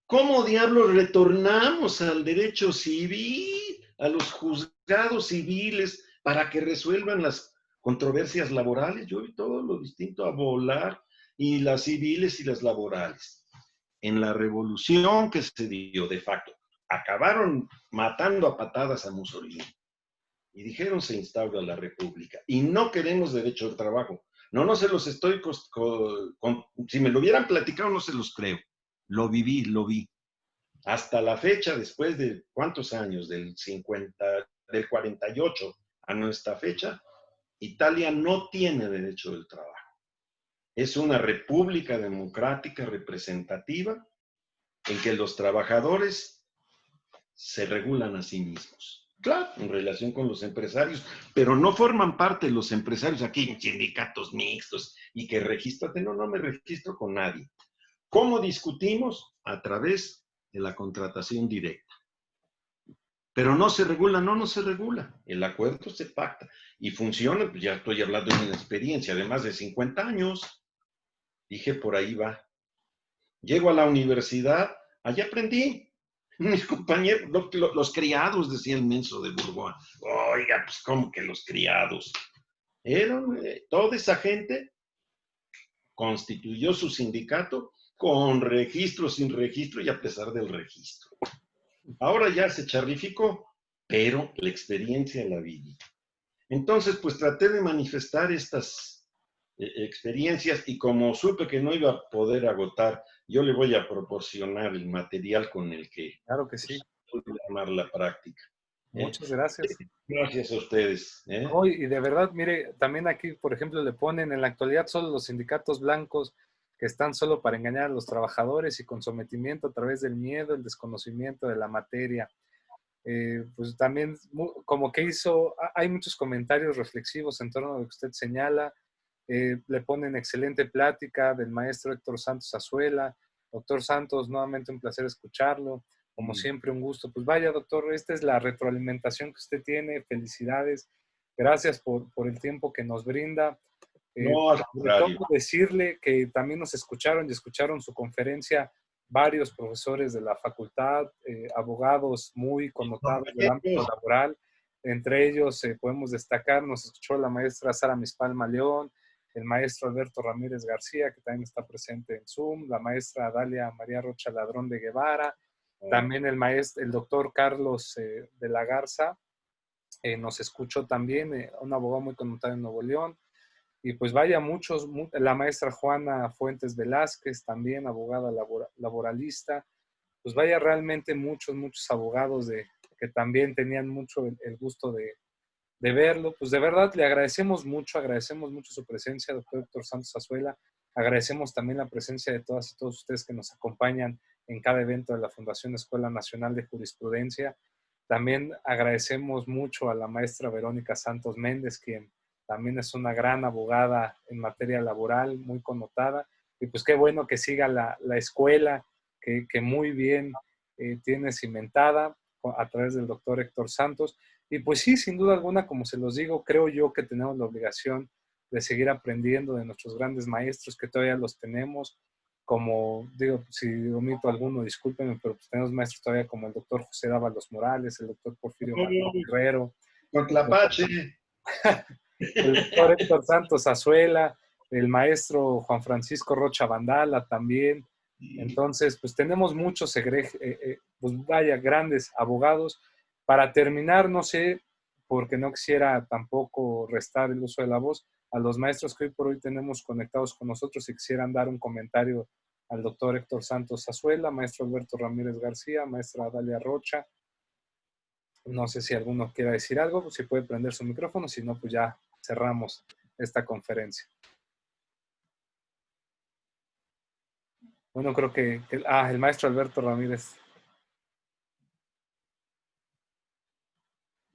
¿Cómo diablos retornamos al derecho civil, a los juzgados civiles, para que resuelvan las controversias laborales? Yo vi todo lo distinto a volar, y las civiles y las laborales. En la revolución que se dio de facto, acabaron matando a patadas a Mussolini y dijeron se instaura la república y no queremos derecho al trabajo. No se los estoy, si me lo hubieran platicado no se los creo. Lo viví, lo vi. Hasta la fecha, después de cuántos años, del 48 a nuestra fecha, Italia no tiene derecho del trabajo. Es una república democrática representativa en que los trabajadores se regulan a sí mismos. Claro, en relación con los empresarios, pero no forman parte de los empresarios aquí en sindicatos mixtos y que regístrate. No me registro con nadie. ¿Cómo discutimos? A través de la contratación directa. Pero no se regula, no se regula. El acuerdo se pacta y funciona. Pues ya estoy hablando de una experiencia de más de 50 años. Dije, por ahí va. Llego a la universidad, allí aprendí. Mis compañeros, los criados, decía el menso de Bourgoin. Oiga, pues, ¿cómo que los criados? Eran, toda esa gente constituyó su sindicato con registro, sin registro y a pesar del registro. Ahora ya se charrificó, pero la experiencia la viví. Entonces, pues traté de manifestar estas experiencias y como supe que no iba a poder agotar, yo le voy a proporcionar el material con el que Claro que sí. pues, pude armar la práctica. Muchas gracias. Gracias a ustedes. No, y de verdad, mire, también aquí, por ejemplo, le ponen en la actualidad solo los sindicatos blancos que están solo para engañar a los trabajadores y con sometimiento a través del miedo, el desconocimiento de la materia. Pues también, como que hizo, hay muchos comentarios reflexivos en torno a lo que usted señala. Le ponen excelente plática del maestro Héctor Santos Azuela. Doctor Santos, nuevamente un placer escucharlo. Como siempre, un gusto. Pues vaya, doctor, esta es la retroalimentación que usted tiene. Felicidades. Gracias por el tiempo que nos brinda. No, al Sobre todo contrario. decirle que también nos escucharon y escucharon su conferencia varios profesores de la facultad, abogados muy connotados del ámbito laboral. Entre ellos podemos destacar, nos escuchó la maestra Sara Mispalma León, el maestro Alberto Ramírez García, que también está presente en Zoom, la maestra Dalia María Rocha Ladrón de Guevara, también el doctor Carlos de la Garza, nos escuchó también, un abogado muy connotado en Nuevo León. Y pues vaya, la maestra Juana Fuentes Velázquez, también abogada laboralista, pues vaya, realmente muchos abogados que también tenían mucho el gusto de verlo. Pues de verdad le agradecemos mucho su presencia, doctor Héctor Santos Azuela. Agradecemos también la presencia de todas y todos ustedes que nos acompañan en cada evento de la Fundación Escuela Nacional de Jurisprudencia. También agradecemos mucho a la maestra Verónica Santos Méndez, quien también es una gran abogada en materia laboral, muy connotada. Y pues qué bueno que siga la escuela, que muy bien tiene cimentada a través del doctor Héctor Santos. Y pues sí, sin duda alguna, como se los digo, creo yo que tenemos la obligación de seguir aprendiendo de nuestros grandes maestros, que todavía los tenemos. Como digo, si omito alguno, discúlpenme, pero pues tenemos maestros todavía como el doctor José Dávalos Morales, el doctor Porfirio Martínez Guerrero, Con Tlapache. el doctor Héctor Santos Azuela, el maestro Juan Francisco Rocha Vandala también. Entonces, pues tenemos muchos, pues vaya, grandes abogados. Para terminar, no sé, porque no quisiera tampoco restar el uso de la voz, a los maestros que hoy por hoy tenemos conectados con nosotros y quisieran dar un comentario al doctor Héctor Santos Azuela, maestro Alberto Ramírez García, maestra Dalia Rocha. No sé si alguno quiera decir algo, si puede prender su micrófono, si no, pues ya cerramos esta conferencia. Bueno, creo que el maestro Alberto Ramírez.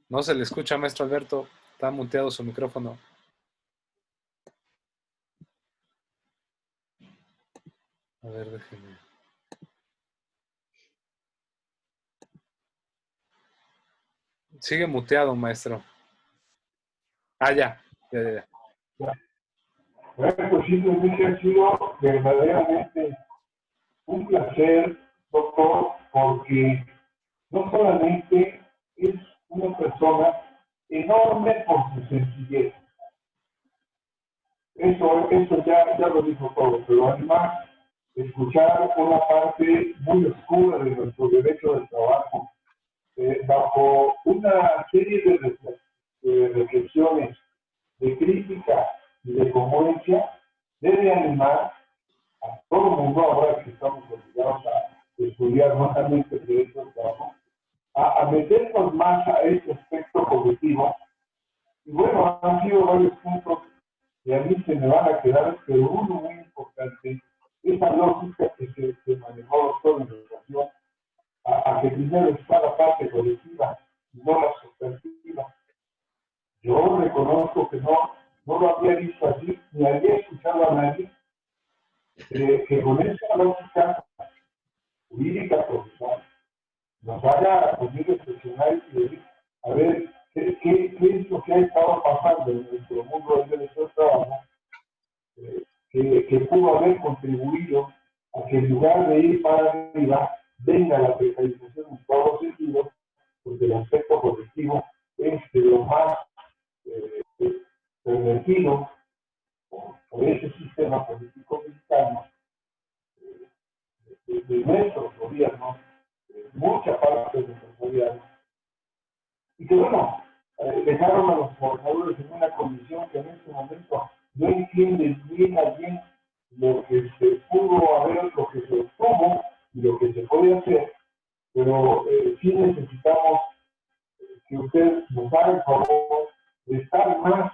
No se le escucha, maestro Alberto. Está muteado su micrófono. A ver, déjenme. Sigue muteado, maestro. Ya. Bueno, pues simplemente ha sido verdaderamente un placer, doctor, porque no solamente es una persona enorme por su sencillez, eso ya lo dijo todo, pero además escuchar una parte muy oscura de nuestro derecho del trabajo, bajo una serie de reflexiones, de crítica y de congruencia, debe animar a todo el mundo, ahora que estamos obligados a estudiar nuevamente el derecho del trabajo, a meternos más a este aspecto cognitivo. Y bueno, han sido varios puntos que a mí se me van a quedar, pero uno muy importante, esa lógica que se manejó todo en relación a que primero está la parte colectiva y no la sustantiva. Yo reconozco que no lo había visto así, ni había escuchado a nadie que con esa lógica jurídica profesional nos haga poner reflexionar y decir, a ver, ¿qué es lo que ha estado pasando en nuestro mundo del derecho del trabajo que pudo haber contribuido a que en lugar de ir para arriba, venga la precarización en todos los sentidos, porque el aspecto colectivo es de lo más pervertido por ese sistema político mexicano de nuestros gobiernos, mucha parte de nuestros gobiernos, y que bueno, dejaron a los trabajadores en una condición que en este momento no entienden bien a bien lo que se pudo haber, lo que se obtuvo y lo que se puede hacer, pero sí necesitamos que usted nos haga el favor de estar más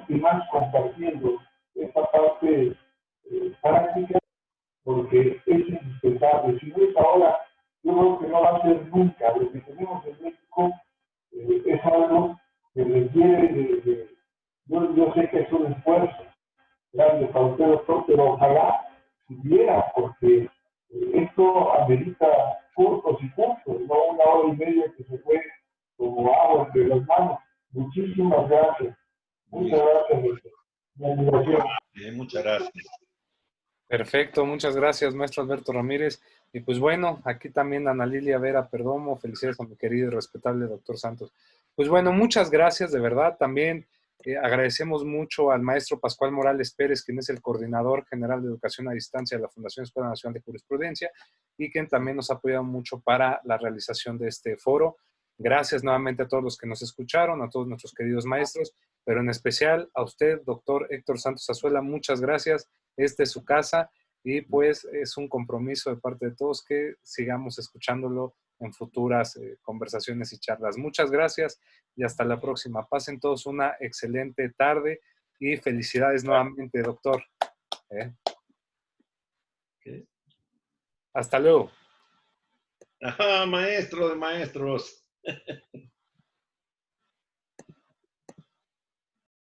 y más compartiendo esta parte práctica, porque es indispensable. Si no es ahora, yo creo que no va a ser nunca. Lo que tenemos en México es algo que requiere yo sé que es un esfuerzo grande para usted, doctor, pero ojalá hubiera, porque esto amerita cursos y cursos, no una hora y media que se fue como agua entre las manos. Muchísimas gracias. Muchas gracias, doctor. Mi admiración. Muchas gracias. Perfecto, muchas gracias, maestro Alberto Ramírez. Y pues bueno, aquí también Ana Lilia Vera Perdomo, felicidades a mi querido y respetable doctor Santos. Pues bueno, muchas gracias, de verdad. También agradecemos mucho al maestro Pascual Morales Pérez, quien es el coordinador general de educación a distancia de la Fundación Escuela Nacional de Jurisprudencia y quien también nos ha apoyado mucho para la realización de este foro. Gracias nuevamente a todos los que nos escucharon, a todos nuestros queridos maestros, pero en especial a usted, doctor Héctor Santos Azuela, muchas gracias. Esta es su casa y pues es un compromiso de parte de todos que sigamos escuchándolo en futuras conversaciones y charlas. Muchas gracias y hasta la próxima. Pasen todos una excelente tarde y felicidades nuevamente, doctor. ¿Qué? Hasta luego. Ajá, maestro de maestros.